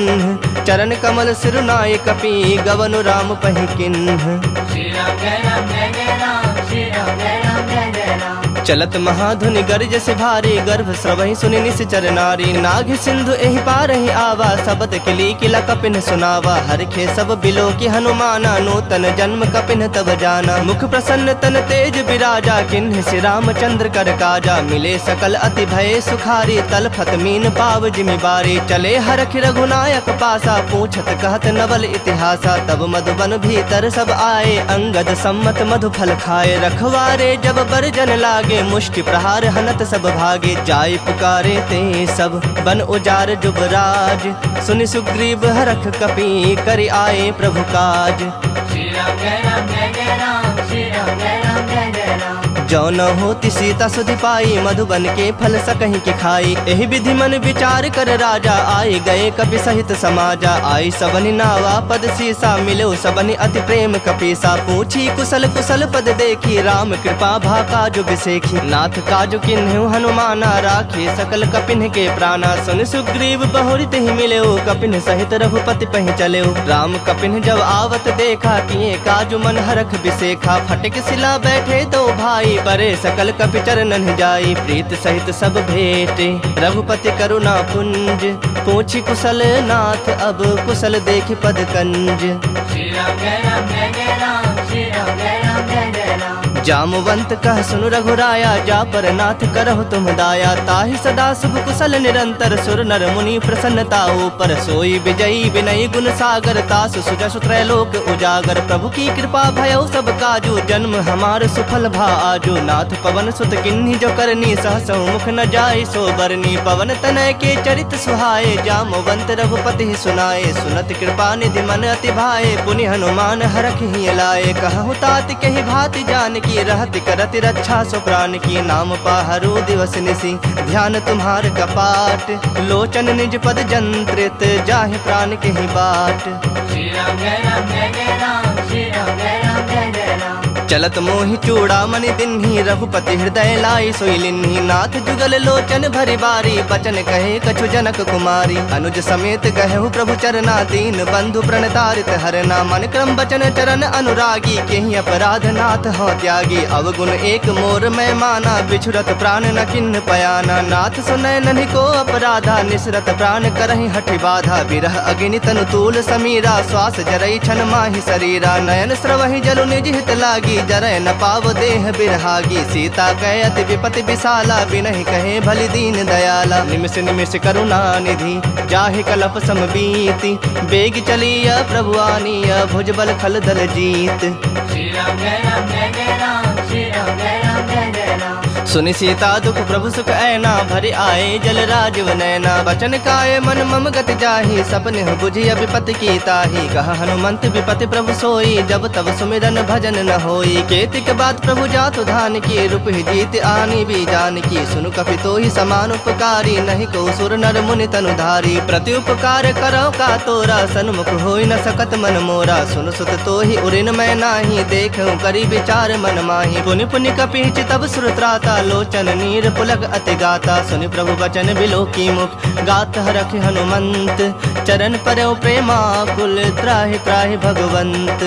चरण कमल सिरुनाय कपि, गवनु राम पहि किन्ह। श्री राम जय राम जय जय राम, श्री राम जय राम जय जय राम। चलत महाधुनि गर्ज से भारी, गर्भ स्रवहि सुनि निश्चर नारी। नाग सिंधु एहि पारहि आवा, सबत किली किला कपिन सुनावा। हरखे सब बिलो की हनुमाना, नूतन जन्म कपिन तब जाना। मुख प्रसन्न तन तेज विराजा, किन्ह श्री रामचंद्र कर काजा। मिले सकल अति भय सुखारी, तलफत मीन पाव जिमि बारी। चले हरख रघुनायक पासा, पूछत कहत नवल इतिहासा। तब मधुबन भीतर सब आए, अंगद सम्मत मधु फल खाए। रखवारे जब बरजन लागे, मुष्टि प्रहार हनत सब भागे। जाय पुकारे ते सब, बन उजार जुबराज। सुनि सुग्रीव हरख कपि, करि आए प्रभु काज। श्री राम जय राम जय जय राम, श्री राम जय राम जय जय राम। जो न होती सीता सुधि पाई, मधुबन के फल सकहीं के खाई। एहि विधि मन विचार कर राजा, आए गए कपि सहित समाजा। आई सबनि नावा पद सीसा, मिलो सबनि अति प्रेम कपीसा। पूछी कुशल कुशल पद देखी, राम कृपा भा काजु बिसेखी। नाथ काजु किन्हु हनुमाना, राखे सकल कपिन के प्राणा। सुन सुग्रीव बहुरित ही मिलो, कपिन सहित रघुपति पहि चलो। राम कपिन जब आवत देखा, किए काजु मन हरख बिसेखा। फटक सिला बैठे दो भाई, परे सकल कपि चरणन जाई। प्रीत सहित सब भेटे, रघुपति करुणा पुंज। पूछी कुशल नाथ, अब कुशल देख पद कंज। श्री राम जय राम जय जय राम, श्री राम जय राम जय जय राम। जामवंत कह सुनु रघुराया, जा पर नाथ करहु तुम दाया। ताहि सदा शुभ कुशल निरंतर, सुर नर मुनि प्रसन्नता ऊपर। सोई विजयी विनयी गुण सागर, तासु सुजसु त्रैलोक उजागर। प्रभु की कृपा भयउ सब काजू, जन्म हमार सुफल भा आजू। नाथ पवन सुत किन्ही जो करनी, सहसौ मुख न जाय सो बरनी। पवन तनय के चरित सुहाए, जामवंत रघुपति सुनाए। सुनत कृपा निधि मन अति भाए, पुनि हनुमान हरख ही लाए। कहु तात कहि भाति जान की, रहत करत रक्षा सो प्राण की। नाम पाहरु दिवस निसी, ध्यान तुम्हार कपाट। लोचन निज पद जंत्रित, जाहि प्राण केहि बाट। श्री राम जय राम जय जय राम, श्री राम जय राम जय जय राम। चलत मोहि चूड़ामणि दिन्ही, रघुपति हृदय लाई सोई लिन्ही। नाथ जुगल लोचन भरि बारी, बचन कहे कछु जनक कुमारी। अनुज समेत कहु प्रभु चरना, दीन बंधु प्रणतारित हरना। मन क्रम बचन चरण अनुरागी, केहि अपराध नाथ हो त्यागी। अवगुण एक मोर मैं माना, बिछुरत प्राण न किन्ह पयाना। नाथ सुनय नन्हि को अपराधा, निसरत प्राण करहि हठि बाधा। विरह अग्नि तनु तूल समीरा, श्वास जरई छन माहि शरीरा। नयन स्रवहि जलु निज हित लागी, जरय न पाव देह बिरहागी। सीता कहे अति विपति विशाला, बिनहि कहे भलि दीन दयाला। निमिष निमिष करुणा निधि, जाहि कलप सम बीति। बेग चलिया प्रभु आनिया, भुजबल खल दल जीत। श्री राम जय राम जय जय राम, श्री राम जय राम जय जय राम। सुनि सीता दुख प्रभु सुख ऐना, भरि आए जल राजव नैना। बचन काय मन मम गति जाहि, सपने बुझि विपति की ताहि। कहा हनुमंत विपति प्रभु सोई, जब तब सुमिरन भजन न होई। केतिक बात प्रभु जातु धान की, रूप ही जीत आनी भी जान की। भारी। सुनु कपि तो ही समान उपकारी, नहीं को सुर नर मुनि तनुधारी। प्रति उपकार करो का तोरा, सन्मुख होई न सकत मन मोरा। सुन सुत तो ही उरिन मैं नाही, देखूं करी विचार मन माही। पुनि पुनि कपि चितब सुरत्राता, लोचन नीर पुलक अति गाता। सुनि प्रभु वचन बिलो की मुख, गात हरख हनुमंत। चरण परयो प्रेमा कुल, त्राहि त्राहि भगवंत।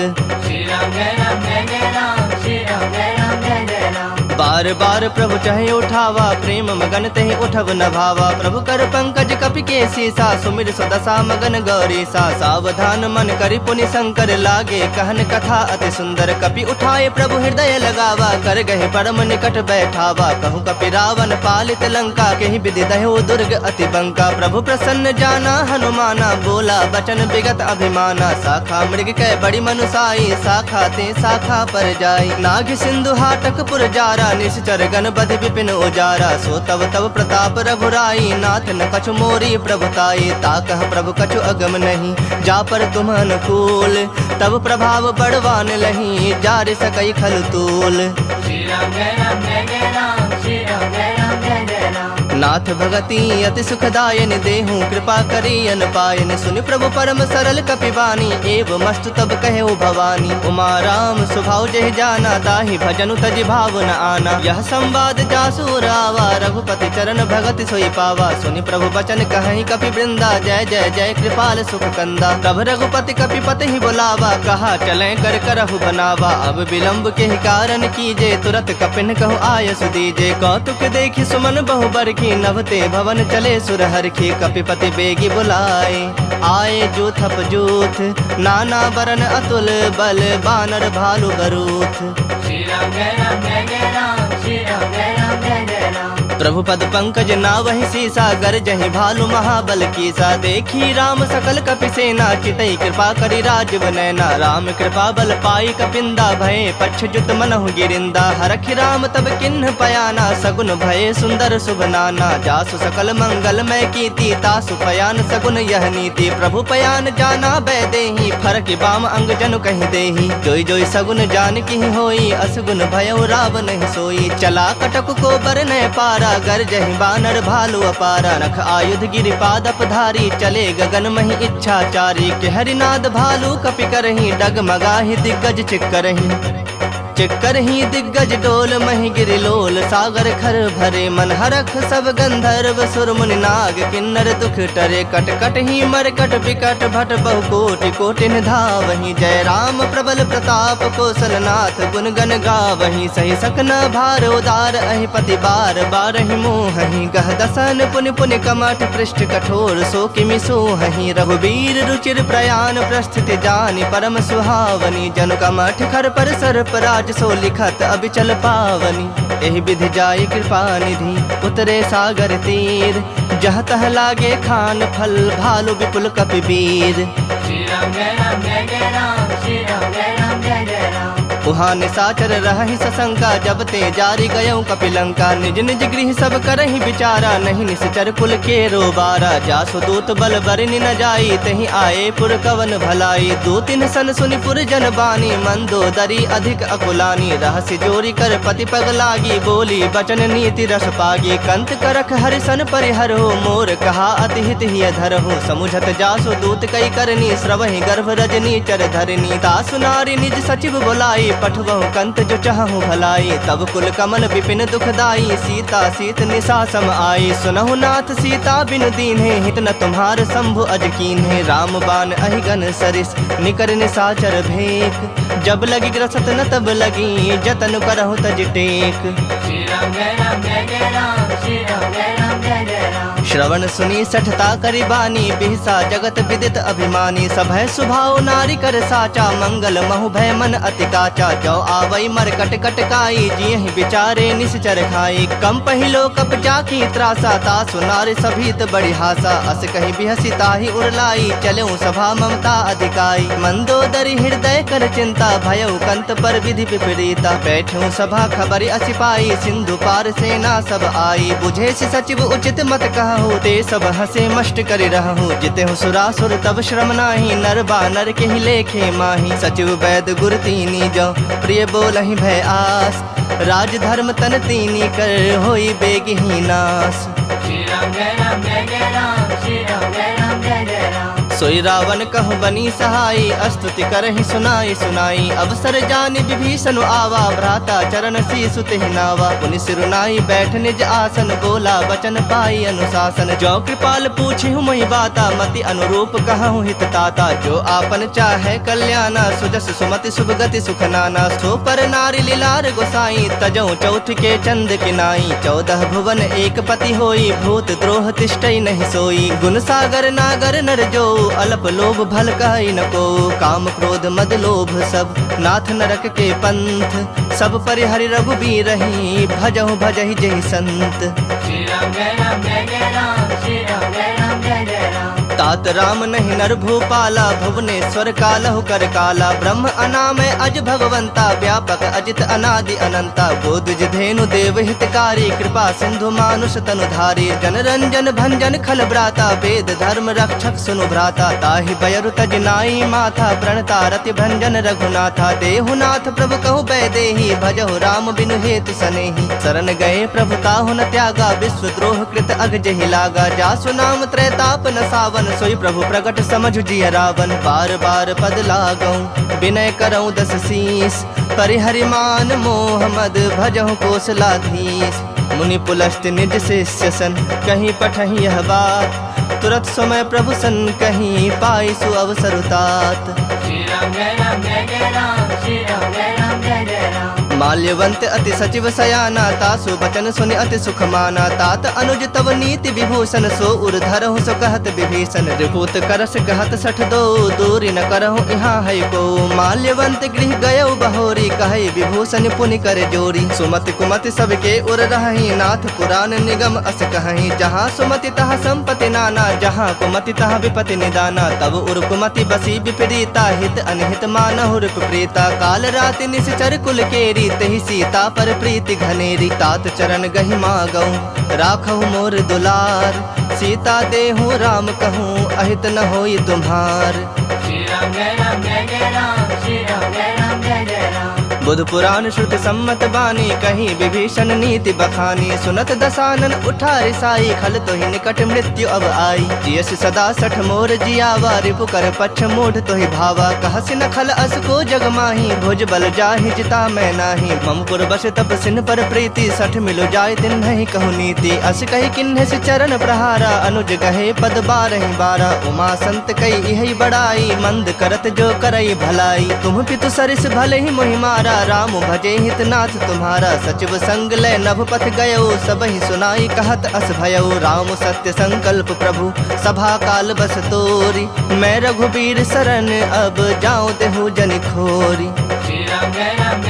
श्री राम जय राम जय जय राम, श्री राम जय राम जय जय राम। बार बार प्रभु चाहे उठावा, प्रेम मगन तहि उठब न भावा। प्रभु कर पंकज कपि के सीसा, सुमिर सुदशा मगन गौरी सा। सावधान मन करि पुनि शंकर लागे, कहन कथा अति सुंदर। कपि उठाए प्रभु हृदय लगावा, कर गहे परम निकट बैठावा। कहूँ कपि रावण पालित लंका, केहि विधि दह्यो दुर्ग अति बंका। प्रभु प्रसन्न जाना हनुमाना, बोला बचन विगत अभिमाना। शाखा मृग कै बड़ी मनुसाई, शाखा ते शाखा पर जाई। नाग सिंधु हाटक पुर जारा, निश्चर गण बधि विपिन उजारा। सो तब तब प्रताप रघुराई, नाथ न कछु मोरी प्रभुताई। ताकह प्रभु कछु अगम नहीं, जा पर तुम अनुकूल। तब प्रभाव बड़वान लही, जार सकई खल तूल। श्री राम जय राम जय जय राम, श्री राम जय राम जय जय राम। नाथ भगति अति सुखदायन, देहूँ कृपा करी अन पायन। सुनि प्रभु परम सरल कपिवानी, एव मस्तु तब कहे भवानी। उमा राम स्वभाव जहि जाना, ताहि भजनु तजि भाव न आना। यह संवाद जासु रावा, रघुपति चरण भगति सोई पावा। सुनि प्रभु बचन कहि कपि वृंदा, जय जय जय कृपाल सुख कंदा। तब रघुपति कपिपति ही बुलावा, कहा चलें कर करहु बनावा। अब विलंब के ही कारण कीजे, तुरत कपिन कहु आय सुदीजे। कौतुक देखि सुमन बहु बरखी, नभते भवन चले सुरहर की। कपिपति बेगी बुलाए, आए जूथप जूथ। नाना बरन अतुल बल, बानर भालु बरूथ। श्री राम जय राम जय जय राम, श्री राम जय राम जय जय राम। प्रभु पद पंकज नावहि सीसा, गर जहि भालु महाबल कीसा। देखी राम सकल कपि सेना, चितई कृपा करि राजीव नैना। राम कृपा बल पाई कपिंदा, भये पक्ष जुत मनहु गिरिंदा। हरखि राम तब किन्ह पयाना, सगुन भये सुंदर शुभ नाना। जासु सकल मंगल मय कीति, तासु पयान सगुन यह नीति। प्रभु पयान जाना बैदेही, फरक बाम अंग जनु कहि देही। जोई जोई सगुन जान की होई, असगुन भयउ राव नहीं सोई। चला कटक को बर न पारा, गर जहि बानर भालु अपारा। नख आयुध गिरिपादप धारी, चले गगन महि इच्छाचारी। के हरिनाद भालु कपि करही, डगमगाहि दिग्गज चिक्करही। चिक्कर ही दिग्गज डोल, महि गिरिलोल सागर खर भरे। मन हरख सब गंधर्व सुर मुनि नाग, किन्नर दुख टरे। कट कट ही मरकट बिकट भट, बहु कोटि कोटिन धावहि। जय राम प्रबल प्रताप कौशलनाथ, गुण गण गावहि। सही सकन भार उदार, अहि पति बार बारहि मोहहि। गह दसन पुनि पुनि कमठ, पृष्ठ कठोर सो किमि सोहहि। रघुबीर रुचिर प्रयाण, प्रस्थिति जानि परम सुहावनी। जनु कमठ खर पर सर्प राज, सो लिखत अबिचल पावनी। एहि विधि जाई कृपा निधि, उतरे सागर तीर। जह तह लागे खान फल, भालु विपुल कपि वीर। श्री राम जय राम जय जय राम, श्री राम जय राम जय जय राम। उहाँ निसाचर रहहि सशंका, जब ते जारी गयौ कपिलंका। निज निज गृह सब करहि विचारा, नहीं निश्चर कुल के रोबारा। जासु दूत बल बरनि न जाई, तहि आए पुर कवन भलाई। दो तिन सन सुनि पुर जन बानी, मंदोदरी अधिक अकुलानी। रहस्य जोरी कर पति पग लागी, बोली बचन नीति रस पागी। कंत करख हरिसन परिहर हो, मोर कहा अति हित हिय धर हो। समुझत जासु दूत कई करनी, श्रवहि गर्भ रजनी चर धरनी। तासु नारी निज सचिव बुलाई, पठवहु कंत जो चाहूँ भलाई। तब कुल कमल विपिन दुखदाई, सीता सीत निशा सम आई। सुनहु नाथ सीता बिनु दीन्हे, हित न तुम्हार शंभु अज कीन्हे। राम बाण अहिगन सरिस, निकर निशाचर भेक। जब लगी ग्रसत न तब लगी, जतन करहु तज टेक। श्री राम जय राम जय जय राम, श्री राम जय राम जय जय राम। श्रवण सुनी सठता करि बानी, बिहसा जगत विदित अभिमानी। सभय सुभाव नारी कर साचा, मंगल महु भय मन अति काचा। जो आवई मर कट कट काई, जियहि विचारे निश्चर खाई। कम पहिलो कप जाकी त्रासा, तासु नारी सभीत बड़ी हासा। अस कहि बिहसी ताहि उरलाई, चलऊँ सभा ममता अधिकाई। मंदोदरी हृदय कर चिंता, भयउ कंत पर विधि विपरीता। बैठूं सभा खबरि असि पाई, सिंधु पार सेना सब आई। बुझे सि सचिव उचित मत कहु, ते सब हसे मष्ट करि रहूं। जितेहु सुरासुर तब श्रम नाही, नर बानर के ही लेखे माही। सचिव वैद गुर तीनी जो, प्रिय बोलहि भय आस। राज धर्म तन तीनी कर होई बेगही नाश। श्री राम जय राम, श्री राम जय राम। सोई रावण कहु बनी सहाई, स्तुति करहि सुनाई सुनाई। अवसर जानि विभीषण आवा, भ्राता चरण शीसु तेहि नावा। पुनि सिरुनाई बैठ निज आसन, बोला वचन पाई अनुशासन। जो कृपाल पूछिहु मोहि बाता, मति अनुरूप कहूँ हित ताता। जो आपन चाहे कल्याणा, सुजस सुमति शुभ गति सुख नाना। सो पर नारी लीलार गोसाई, तजऊ चौथ के चंद किनाई। 14 भुवन एक पति होई, भूत द्रोह तिष्ठई नहीं सोई। गुण सागर नागर नर जो, अल्प लोभ भल काई न को। काम क्रोध मद लोभ सब, नाथ नरक के पंथ। सब परिहरि रघुबीर रही, भजहु भजहि जहि संत। श्री राम जय राम, श्री राम जय राम। तात राम नहीं नर भूपाला, भुवनेश्वर कालहु कर काला। ब्रह्म अनामय अज भगवंता, व्यापक अजित अनादि अनंता। बोधि धेनु देव हितकारी, कृपा सिंधु मानुष तनुधारी। जन रंजन भंजन खल ब्राता, वेद धर्म रक्षक सुनु भ्राता। ताहि बयरु तज नाई माथा, प्रणता रति भंजन रघुनाथा। देहुनाथ प्रभु कहु बैदेही, भजहु राम बिनु हेतु सनेही। शरण गए प्रभु ताहु न त्यागा, विश्व द्रोह कृत अग जहि लागा। जासु नाम त्रैताप न सावन, सोई प्रभु प्रगट समझ जिय रावण। बार बार पद लागऊं, विनय करऊं 10 शीस। परिहरि मान मोह मद, भजहु कोसलाधीश। मुनि पुलस्त निज शिष्य सन, कहीं पठहि यह बात। तुरत समय प्रभु सन कहीं, पाई सु अवसर तात। श्री राम जय राम, श्री राम जय राम। माल्यवंत अति सचिव सयाना, तासु बचन सुनि अति सुख माना। तात अनुज तव नीति विभूषण, सो उर्धरहु सो कहत विभीषण। रिपुत करस कहत 62, दूरी न करहु यहाँ है को। माल्यवंत गृह गयउ बहोरी, कहे विभूषण पुनि कर जोरी। सुमति कुमति सबके उर रहहि, नाथ पुराण निगम अस कहहि। जहाँ सुमति तहाँ संपत्ति नाना, जहाँ कुमति तहाँ विपति निदाना। तब उर कुमति बसी विपरीता, हित अनहित मानहु रिप प्रीता। काल राति निश्चर कुल केरी, तेहि सीता पर प्रीति घनेरी। तात चरण गहि मागऊं, राखहु मोर दुलार। सीता देहु राम कहूँ, अहित न होई तुम्हार। श्री राम जय राम, श्री राम जय राम। बुध पुराण श्रुति सम्मत बानी, कहीं विभीषण नीति बखानी। सुनत दसानन उठा रिसाई, खल तो ही निकट मृत्यु अब आई। जियस सदा 60 मोर जियावा, रिपु कर पक्ष मूढ़ तो ही भावा। कहसि न खल अस को जग माही, भुज बल जाहि जिता मैं नाही। ममपुर बस तप सिन पर प्रीति, 60 मिलो जाय तिन नहीं कहु नीति। अस कही किन्ह से चरण प्रहारा, अनुज कहे पद 12 उमा संत कई यही बड़ाई, मंद करत जो करई भलाई। तुम पितु सरिस भले ही मोहि मारा, राम भजे हितनाथ तुम्हारा। सचिव संग ले नभ पथ गयो, सब ही सुनाई कहत अस भयो। राम सत्य संकल्प प्रभु, सभा काल बस तोरी। मैं रघुबीर शरण, अब जाऊं देहु जन खोरी। श्री राम जय राम,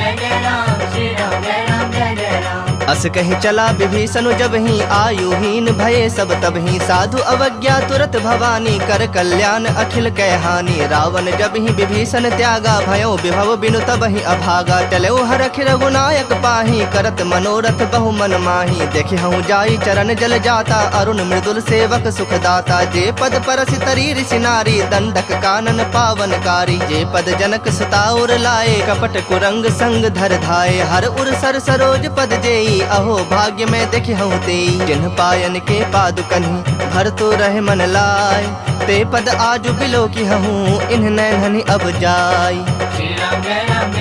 श्री राम जय राम। अस कहीं चला विभीषण जब ही, आयुहीन भये सब तब ही। साधु अवज्ञा तुरत भवानी, कर कल्याण अखिल कह हानि। रावण जब ही विभीषण त्यागा, भयो विभव बिनु तब ही अभागा। चलो हरख रघुनायक पाही, करत मनोरथ बहु मन माही। देखे हूँ जाई चरण जल जाता, अरुण मृदुल सेवक सुखदाता। जे पद परसि तरी ऋषि नारी, दंडक कानन पावनकारी। जे पद जनक सुताउर लाए, कपट कुरंग संग धर धाये। हर उर सर सरोज पद जेई, अहो भाग्य में देखि हूँ तेई। जिन्ह पायन के पादुकन्हि, भर तो रहे मन लाय। ते पद आजु बिलो की हूँ, इन्ह नैनहनि अब जाय। श्री राम जय राम,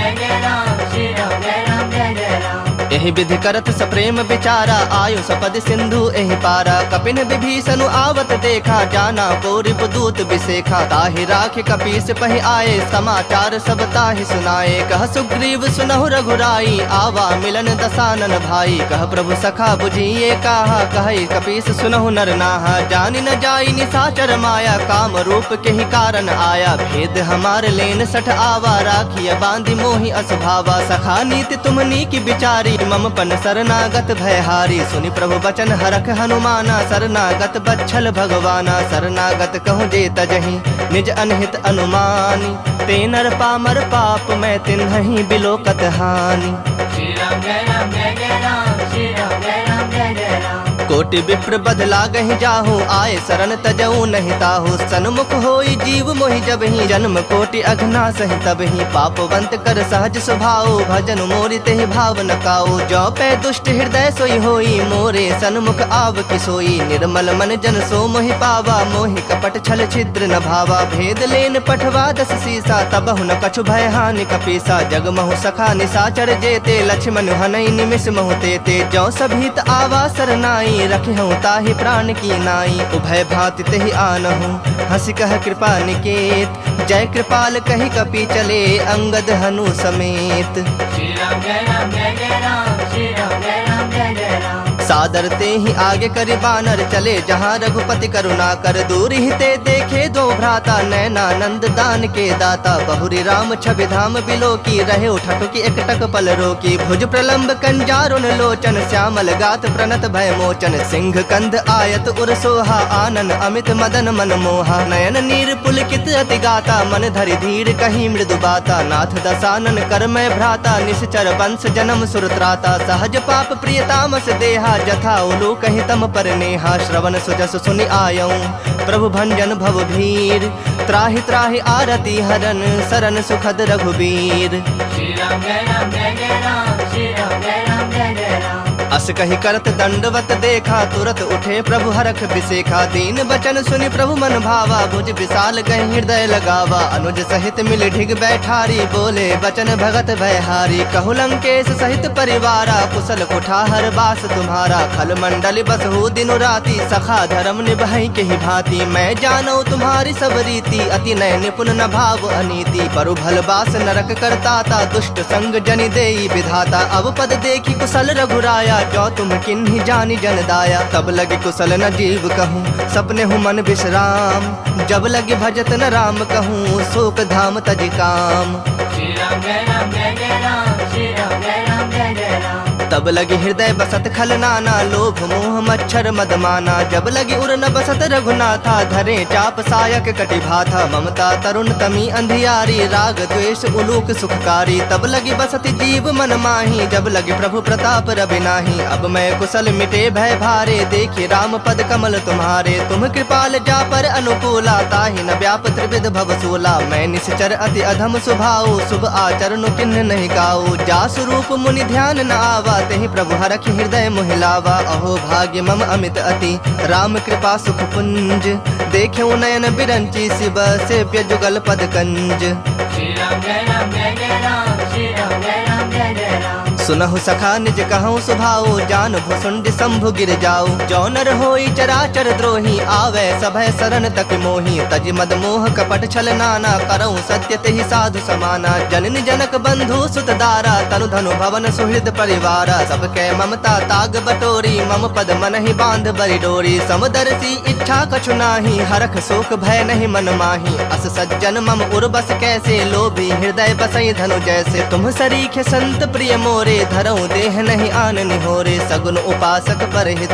श्री राम जय राम। यही विधि करत सप्रेम विचारा, आयु सपद सिंधु एहि पारा। कपिन विभीषण आवत देखा, जाना को रिपुदूत बिसेखा। ताहि राख कपीस पहि आए, समाचार सब ताहि सुनाए। कह सुग्रीव सुनहु रघुराई, आवा मिलन दसानन भाई। कह प्रभु सखा बुझिए कहा, कहे कपीस सुनहु नर नाहा। जानि न जाई निशाचर माया, काम रूप के ही कारण आया। भेद हमार लेन 60 आवा, राखिय बांधि मोहि असभावा। सखा नीति तुमनी की विचारी, मम पन शरणागत भयहारी। सुनि प्रभु बचन हरख हनुमाना, शरणागत बच्छल भगवाना। शरणागत कहूँ जे तजहि, निज अनहित अनुमानी। ते नर पामर पाप, मैं तिन्हि बिलोकत हानि। श्री राम जय राम, श्री राम जय राम। कोटि विप्र बदला गहि जाहू, आए शरण तजऊ नहीं ताहू। सन्मुख होई जीव मोहि जब ही, जन्म कोटि अघना सहि तब ही। पापवंत कर सहज स्वभाव, भजन मोरि तेहि भाव न काऊ। जो पै दुष्ट हृदय सोई होई, मोरे सन्मुख आव कि सोई। निर्मल मन जन सो मोहि पावा, मोहि कपट छल छिद्र न भावा। भेद लेन पठवा दस सीसा, तबहु न कछु भय हानि कपीसा। जग महु सखा निशाचर जेते, लक्ष्मण हनई निमिष महु तेते। जो सभीत आवा सरनाई, रखे हूँ ताहि प्राण की नाई। उभय भांति तेहि आनहु, हंसी कह कृपा निकेत। जय कृपाल कहि कपि चले, अंगद हनु समेत। श्री राम जय राम जय जय राम, श्री राम जय राम जय जय राम। सादर ते ही आगे करि बानर चले, जहाँ रघुपति करुणा कर। दूर ही ते देखे दो भ्राता, नैनानंद दान के दाता। बहुरी राम छवि धाम बिलो की, रहे उठटु की एकटक पल रोकी। भुज प्रलंब कंजारुन लोचन, श्यामल गात प्रणत भय मोचन। सिंह कंध आयत उर सोहा, आनन अमित मदन मन मोहा। नयन नीर पुलकित अति गाता, मन धरि धीर कहीं मृदु बाता। नाथ दसानन कर मैं भ्राता, निश्चर वंश जन्म सुरत्राता। सहज पाप प्रिय तामस देहा, जथा उलू कहि तम पर नेहा। श्रवण सुजस सुनि आयऊं, प्रभु भंजन भव भीर। त्राहि त्राहि आरती हरन, सरन सुखद रघुबीर। श्री राम जय राम जय जय राम, श्री राम जय राम जय जय राम। अस कहि करत दंडवत देखा, तुरत उठे प्रभु हरख बिसेखा। दीन बचन सुनि प्रभु मन भावा, भुज विशाल गहि हृदय लगावा। अनुज सहित मिल ढिग बैठारी, बोले बचन भगत भयहारी। कहु लंकेश सहित परिवारा, कुशल कुठार बास तुम्हारा। खल मंडल बसहु दिनु राति, सखा धर्म निभाई केहि भांति। मैं जानौ तुम्हारी सब रीति, अति नय निपुण न भाव अनीति। परु भल बास नरक करताता, दुष्ट संग जनि देई विधाता। अब पद देखी कुशल रघुराया, जो तुम किन्ही जानी जन दाया। तब लगे कुशल न जीव कहूँ, सपने हूँ मन विश्राम। जब लगे भजत न राम कहूँ, शोक धाम तज काम। श्री राम जय राम जय जय राम, श्री राम जय राम जय जय राम। तब लगे हृदय बसत खल नाना, लोभ मोह मच्छर मदमाना। जब लगे उर न बसत रघुनाथा, धरे चाप सायक कटि भाथा। ममता तरुण तमी अंधियारी, राग द्वेष उलूक सुखकारी। तब लगी बसत जीव मन माही, जब लगे प्रभु प्रताप रवि नाही। अब मैं कुशल मिटे भय भारे, देखि राम पद कमल तुम्हारे। तुम कृपाल जा पर अनुकूला, ताहि न व्याप त्रिविध भव सूला। मैं निश्चर अति अधम स्वभाव, शुभ आचरण किन्ह नहीं गाऊ। जा स्वरूप मुनि ध्यान न आवा, तेहि प्रभु हरखि हृदय मोहि लावा। अहो भाग्य मम अमित अति, राम कृपा सुख पुंज। देख्यौ नयन बिरंची, शिव सेव्य जुगल पद कंज। श्री राम जय राम जय जय राम, श्री राम जय राम जय जय राम। सुनहु सखा निज कहूँ सुभाऊ, जान भुसुंड शंभु गिर जाऊ। जो नर होई चराचर द्रोही, आवे सभय शरण तक मोही। तज मद मोह कपट छल नाना, करऊँ सत्य तेहि साधु समाना। जननी जनक बंधु सुत दारा, तनु धनु भवन सुहृद परिवारा। सबके ममता ताग बटोरी, मम पद मन ही बांध बरि डोरी। समदर्शी इच्छा कछु नाही, हरख शोक भय नहीं मन माही। अस सज्जन मम उर बस कैसे, लोभी हृदय बसई धनु जैसे। तुम सरीखे संत प्रिय मोरे, धरऊँ देह नहीं आन निहोरे। सगुन उपासक परहित,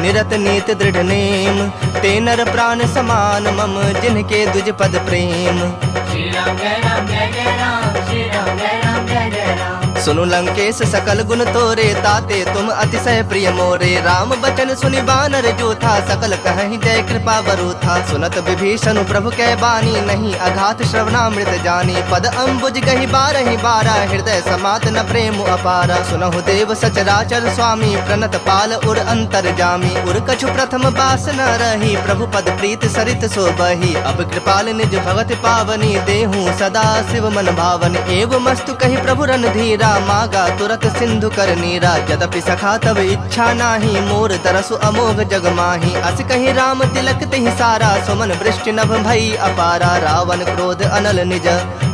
निरत नीत दृढ़ नेम। ते नर प्राण समान मम, जिनके दुज पद प्रेम। श्री राम जय राम जय जय राम, श्री राम जय राम जय जय राम। सुनु लंकेश सकल गुण तोरे, ताते तुम अतिशय प्रिय मोरे। राम बचन सुनि बानर जोथा, सकल कहि जय कृपा बरूथा। सुनत विभीषण प्रभु कै बानी, नहीं अघात श्रवणामृत जानी। पद अम्बुज गहि बारहि बारा, हृदय समात न प्रेम अपारा। सुनहु देव सचराचर स्वामी, प्रणत पाल उर अंतर जामी। उर कछु प्रथम बास न रही, प्रभु पद प्रीत सरित सो बही। अब कृपाल निज भगत पावनी, देहूँ सदा शिव मन भावनी। एव मस्तु कहि प्रभु रणधीरा, मागा तुरत सिंधु कर नीरा। यद्यपि सखा तब इच्छा नाही, मोर तरसु अमोघ जग माही। अस कहि राम तिलक तेहि सारा, सुमन वृष्टि नभ भई अपारा। रावण क्रोध अनल निज,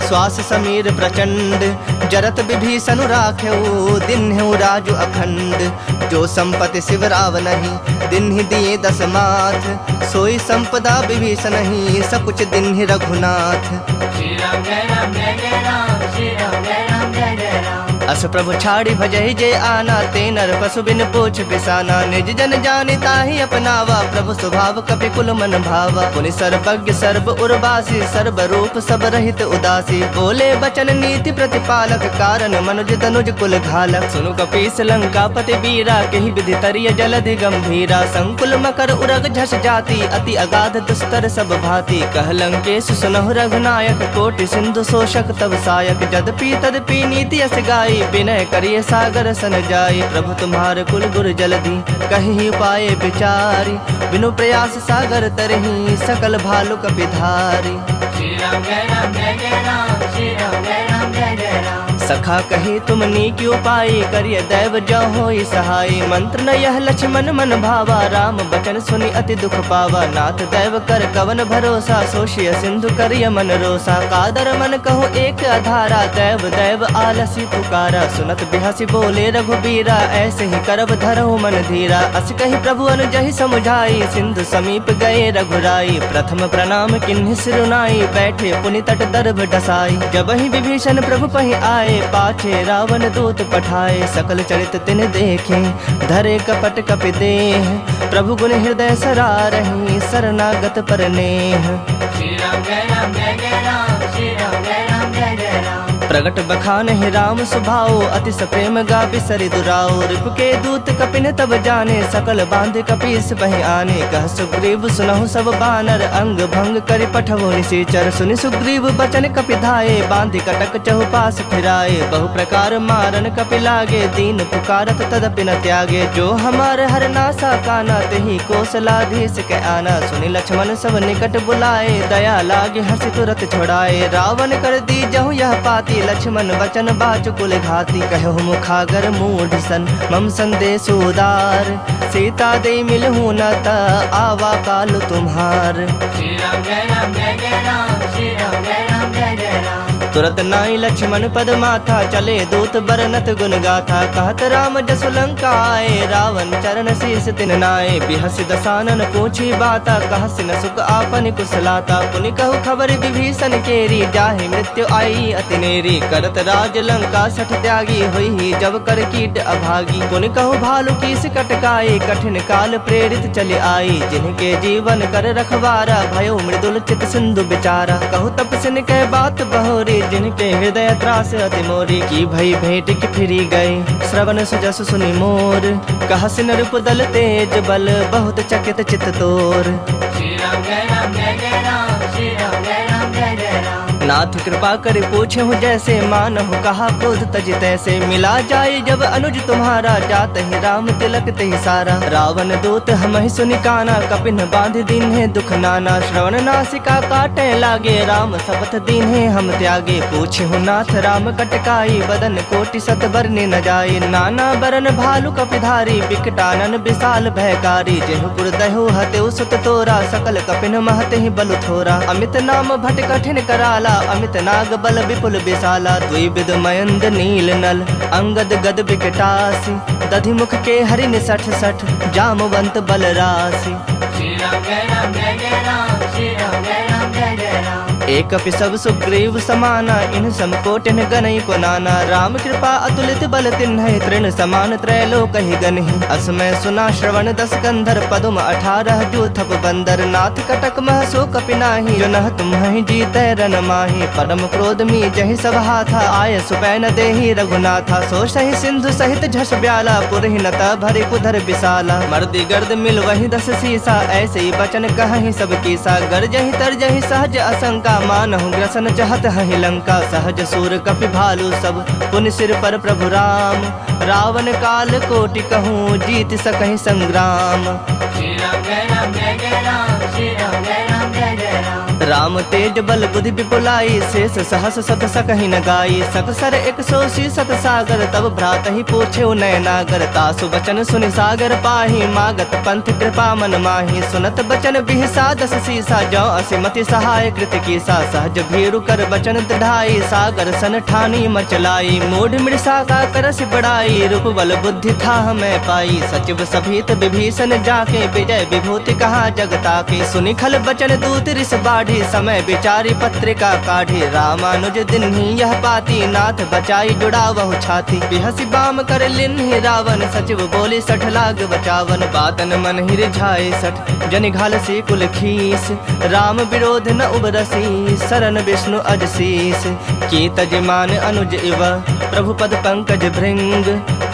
श्वास समीर प्रचंड। जरत विभीषण राख्यऊ, दिन्हु राजु अखंड। जो संपत्ति शिव राव नहीं, दिन्हि दिए दस माथ। सोई संपदा विभीषण ही, सकुच दिन्हि रघुनाथ। श्री राम जय राम जय जय राम, श्री राम जय राम जय जय राम। अस प्रभु छाड़ी भजहि जे आना, ते नर पशु बिन पूछ पिसाना। निज जन जानि ताहि अपनावा, प्रभु स्वभाव कपि कुल मन भावा। पुनि सर्वज्ञ सर्व उर्वासी, सर्व रूप सब रहित उदासी। बोले बचन नीति प्रतिपालक, कारण मनुज तनुज कुल घालक। सुनु कपीस लंकापति वीरा, केहि विधि तरिय जलधि गंभीरा। संकुल मकर उरग झस जाति, अति अगाध दुस्तर सब भांति। कह लंकेश सुनहु रघुनायक, कोटि सिंधु शोषक तब सायक। जदपि तदपि नीति यस गाई, विनय करिए सागर सन जाई। प्रभु तुम्हार कुल गुर जलधि, कहि पाए विचारी। बिनु प्रयास सागर तरहि, सकल भालु कपिधारी। श्री राम जय राम जय जय राम, श्री राम जय राम जय जय राम। सखा कहे तुम नीक उपाय, करिय दैव जो होई सहाय। मंत्र न यह लक्ष्मण मन भावा, राम बचन सुनि अति दुख पावा। नाथ दैव कर कवन भरोसा, सोशिय सिंधु करिय मन रोसा। कादर मन कहो एक आधारा, दैव दैव आलसी पुकारा। सुनत बिहसी बोले रघुबीरा, ऐसे ही करब धरहु मन धीरा। अस कही प्रभु अनुजहि समुझाई, सिंधु समीप गए रघुराई। प्रथम प्रणाम किन्हि सिरुनाई, बैठे पुनि तट दर्भ डसाई। जबहि विभीषण प्रभु पहि आए, पाछे रावण दूत पठाए। सकल चरित तिन देखे, धरे कपट कपि देह। प्रभु गुण हृदय सरारहि, शरणागत पर नेह। श्री राम जय राम जय जय राम, श्री राम जय राम जय जय राम। प्रगट बखानहि राम सुभाओ, अति सप्रेम गावि सरि दुराओ। रिपु के दूत कपिन तब जाने, सकल बांध कपीस पहि आने। कह सुग्रीव सुनहु सब बानर, अंग भंग करि पठवो निशाचर। सुनि सुग्रीव बचन कपि धाये, बांधि कटक चहुपास फिराए। बहु प्रकार मारन कपि लागे, दीन पुकारत तदपि न त्यागे। जो हमार हर नासा काना, तेहि कौशलाधीश के आना। सुनि लक्ष्मण सब निकट बुलाए, दया लागे हर्षि तुरत छोड़ाए। रावण कर दी जहु यह पाती, लक्ष्मण वचन बाचु कुल घाती। कहु मुखागर मूढ़ सन, मम संदेश उदार। सीता दे मिलहु न ता, आवा काल तुम्हार। श्री राम जय राम जय जय राम, श्री राम जय राम जय जय राम। तुरत नाई लक्ष्मण पद माथा, चले दूत बरनत गुण गाथा। कहत राम जसु लंका आए, रावण चरण शीस तिन नाए। बिहसि दसानन पूछी बाता, कहसि न सुख आपन कुशलाता। पुनि कहु खबर विभीषण केरी, जाहि मृत्यु आई अति नेरी। करत राज लंका सठ त्यागी, होई जब कर कीट अभागी। पुनि कहु भालु कीस कटकाई, कठिन काल प्रेरित चले आई। जिनके जीवन कर रखवारा, भयो मृदुल चित सिंधु बिचारा। कहु तपसिन कह बात बहोरी, जिनके हृदय त्रास अति मोरी। की भई भेंट की फिरी गए, श्रवण सुजस सुनि मोर। कहसि नृप दल तेज बल, बहुत चकित चित तोर। श्री राम जय राम जय जय राम, श्री राम जय राम जय जय राम। नाथ कृपा कर पूछे हूँ जैसे, मानहु कहा क्रोध तज तैसे। मिला जाए जब अनुज तुम्हारा, जात ही राम तिलक तेहि सारा। रावण दूत हमहि सुनि काना, कपिन बांध दीन्हे दुख नाना। श्रवण नासिका काटे लागे, राम शपथ दीन्हे हम त्यागे। पूछे हूँ नाथ राम कटकाई, बदन कोटि सत बरने न जाए। नाना बरन भालु कपिधारी, बिकटानन विशाल भयकारी। जेहु पुर दहु हतेउ सुत तोरा, सकल कपिन महते ही बलु थोरा। अमित नाम भट कठिन कराला, अमित नाग बल विपुल विशाला। द्विविध मयंद नील नल, अंगद गद विकटासी। दधि मुख के हरिन सठ सठ, जामवंत बल राशि। श्री राम जय राम जय जय राम, श्री राम जय राम जय जय राम। एक सब सुग्रीव समाना, इन समकोटिन गनई को नाना। राम कृपा अतुलित बल तिन्हि, तृण समान त्रैलोक ही गनहि। असमय सुना श्रवण दस कंधर, पदुम 18 जो थप बंदर। नाथ कटक मह सो कपि नाही, जो नह तुम्हि जीतै रन माही। परम क्रोध मी जहि सब हाथा, आय सुपैन देहि रघुनाथा। सो सहि सिंधु सहित झस ब्याला, पुरहि न भरि कुधर विशाला। मर्दी गर्द मिल वही 10 सीसा, ऐसे ही बचन कहहि सब कीसा। गरजहि तरजहि सहज असंका, मानहु ग्रसन चाहत हहि लंका। सहज सूर कपि भालु सब, पुनि सिर पर प्रभु राम। रावण काल कोटि कहूँ, जीत सकहि संग्राम। श्री राम जय राम जय जय राम, श्री राम जय राम जय जय राम। राम तेज बल बुद्धि विपुलाई, शेष सहस सत सकहि न गाई। सकसर 180 सत सागर, तब भ्रात ही पूछे नयनागर। तासु बचन सुनि सागर पाही, मागत पंथ कृपा मन माही। सुनत बचन बिहसा 10 सीसा, जो असिमति सहाय कृत कीसा। सहज भीरु कर बचन दृढ़ाई, सागर सन ठानी मचलाई। मूढ़ मृषा का करसि बड़ाई, रूप बल बुद्धि था मैं पाई। सचिव सभीत विभीषण जाके, विजय विभूति कहा जगता के। सुनि खल बचन दूत रिस बाढ़ी, बाढ़ी, समय विचारी पत्रिका काढ़ी। रामानुज दिन ही यह पाती, नाथ बचाई जुड़ा वह छाती। बिहसी बाम कर लिन्हि रावण, सचिव बोली 60 लाग बचावन। बातन मन ही रिझाए 60, जनि घाल सी कुल खीस। राम विरोध न उबरसी, शरण विष्णु अजशीस। की तजमान अनुज इव, प्रभु पद पंकज भृंग।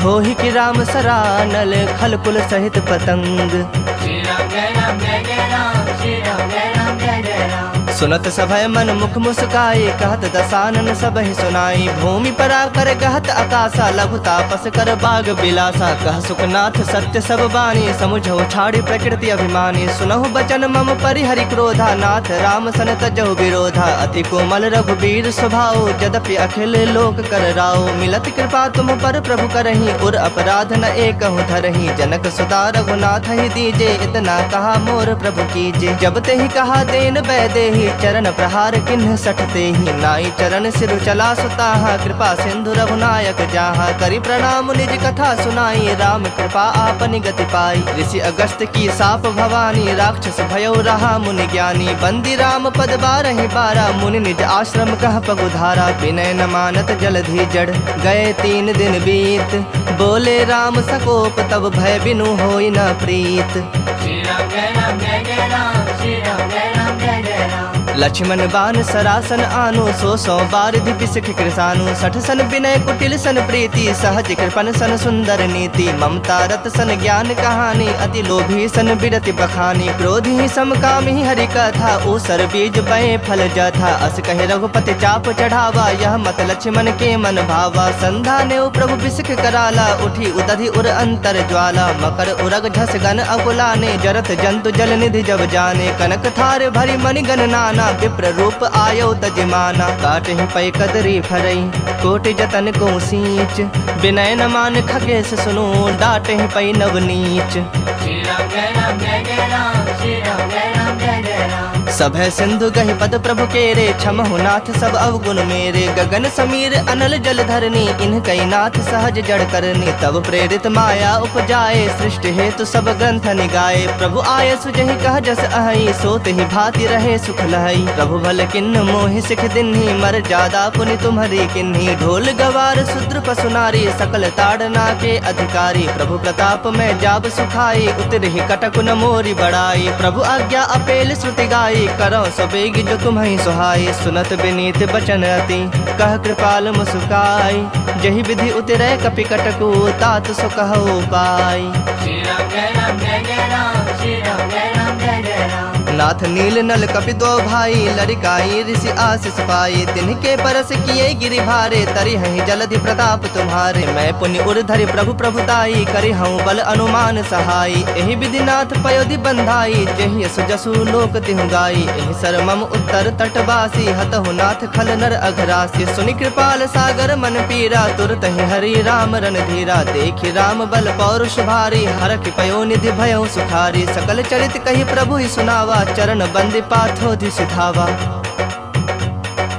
होहि कि राम सरानल, खल कुल सहित पतंग। श्री राम जय राम जय जय राम, श्री राम जय राम जय जय राम। सुनत सभय मन मुख मुस्काई, कहत दसानन सबहि सुनाई। भूमि परा कर गहत आकाशा, लघु तापस कर बाग बिलासा। कह सुखनाथ सत्य सब बानी, समुझो छाड़ी प्रकृति अभिमानी। सुनहु बचन मम परिहरि क्रोधा, नाथ राम सन तजहु विरोधा। अति कोमल रघुबीर स्वभाव, यद्यपि अखिल लोक कर राव। मिलत कृपा तुम पर प्रभु करही, उर अपराध न एकहु धरही। जनक सुता रघुनाथ ही दीजे, इतना कहा मोर प्रभु कीजे। जब ते ही कहा देन बैदेही, चरण प्रहार किन्ह सठते ही। नाई चरण सिर चला सुताहा, कृपा सिंधु रघुनायक जाहा। करि प्रणाम निज कथा सुनाई, राम कृपा आपनि गति पाई। ऋषि अगस्त की साप भवानी, राक्षस भयो रहा मुनि ज्ञानी। बंदी राम पद बारहि बारा, मुनि निज आश्रम कह पगुधारा। विनय न मानत जलधि जड़, गए 3 दिन बीत। बोले राम सकोप, तब भय बिनु होई न प्रीत। श्री राम जय राम जय जय राम, श्री राम जय राम जय जय राम। लक्ष्मण बान सरासन आनु, 100 बारिधि बिसख कृसानु। 60 सन विनय कुटिल सन प्रीति, सहज कृपन सन सुंदर नीति। ममता रत सन ज्ञान कहानी, अति लोभी सन बिरति बखानी। क्रोधी समकामी हरि कथा, ऊसर बीज बए फल जथा। अस कहे रघुपति चाप चढ़ावा, यह मत लक्ष्मण के मन भावा। संधा ने प्रभु बिसख कराला, उठी उदधि उर अंतर ज्वाला। मकर उरग झस गन अकुलाने, जरत जंतु जल निधि जब जाने। कनक थार भरी मणि गण नाना, विप्र रूप आयो तजमाना। काटहि पै कदरी फरई, कोटि जतन को सींच। विनय न मान खगेश सुनो, डाटहि पै नवनीच। श्री राम जय राम जय जय राम, श्री राम जय राम जय जय राम। सभय सिंधु गहि पद प्रभु केरे, क्षमहु नाथ सब अवगुण मेरे। गगन समीर अनल जल धरनी, इन्ह कई नाथ सहज जड़ करनी। तब प्रेरित माया उपजाए, सृष्टि हेतु सब ग्रंथ निगाए। प्रभु आय सुजहि कह जस अहई, सोत ही भांति रहे सुख लहई। प्रभु भल किन्न मोहि सिख दिन्ही, मर जादा पुनि तुम्हरी किन्ही। ढोल गवार शूद्र पशु नारी, सकल ताड़ना के अधिकारी। प्रभु प्रताप में जाब सुखाई, उतरहि कटक न मोरी बड़ाई। प्रभु आज्ञा अपेल श्रुति गाई, करो सबेग जो तुम्हें सुहाई। सुनत विनीत बचन अति, कह कृपाल मुस्काई। जहि विधि उतरै कपि कटकु, तात सो कहो पाई। श्री राम जय राम जय जय राम, श्री राम जय राम जय जय राम। नाथ नील नल कपि दो भाई, लड़िकाई ऋषि आशीष पाई। तिनके परस किए गिरि भारे, तरि हहि जलधि प्रताप तुम्हारे। मैं पुण्य उर्धरि प्रभु प्रभुताई, करि हूँ बल अनुमान सहाई। एहि विधि नाथ पयोधि बंधाई, जेहि यशु जसु लोक तिहु गाई। एहि सर मम उत्तर तटवासी, हतहु नाथ खल नर अघरासी। सुनि कृपाल सागर मन पीरा, तुरत ही हरि राम रणधीरा। देखि राम बल पौरुष भारी, हरखि पयो निधि भयउ सुखारी। सकल चरित कहि प्रभु ही सुनावा, चरण बंदी पाथोधि सिधावा।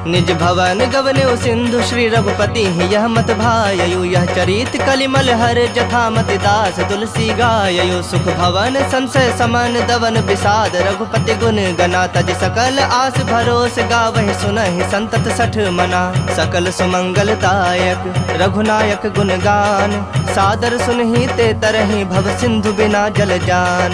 निज भवन गवन्यो सिंधु, श्री रघुपति यह मत भाययु। यह चरित कलिमल हर, जथा मति दास तुलसी गाययु। सुख भवन संशय समन, दवन विषाद रघुपति गुण गना। तज सकल आस भरोस, गावहि सुनहि संतत 60 मना। सकल सुमंगलदायक रघुनायक गुण गान, सादर सुनहि ते तरहि भव सिंधु बिना जल जान।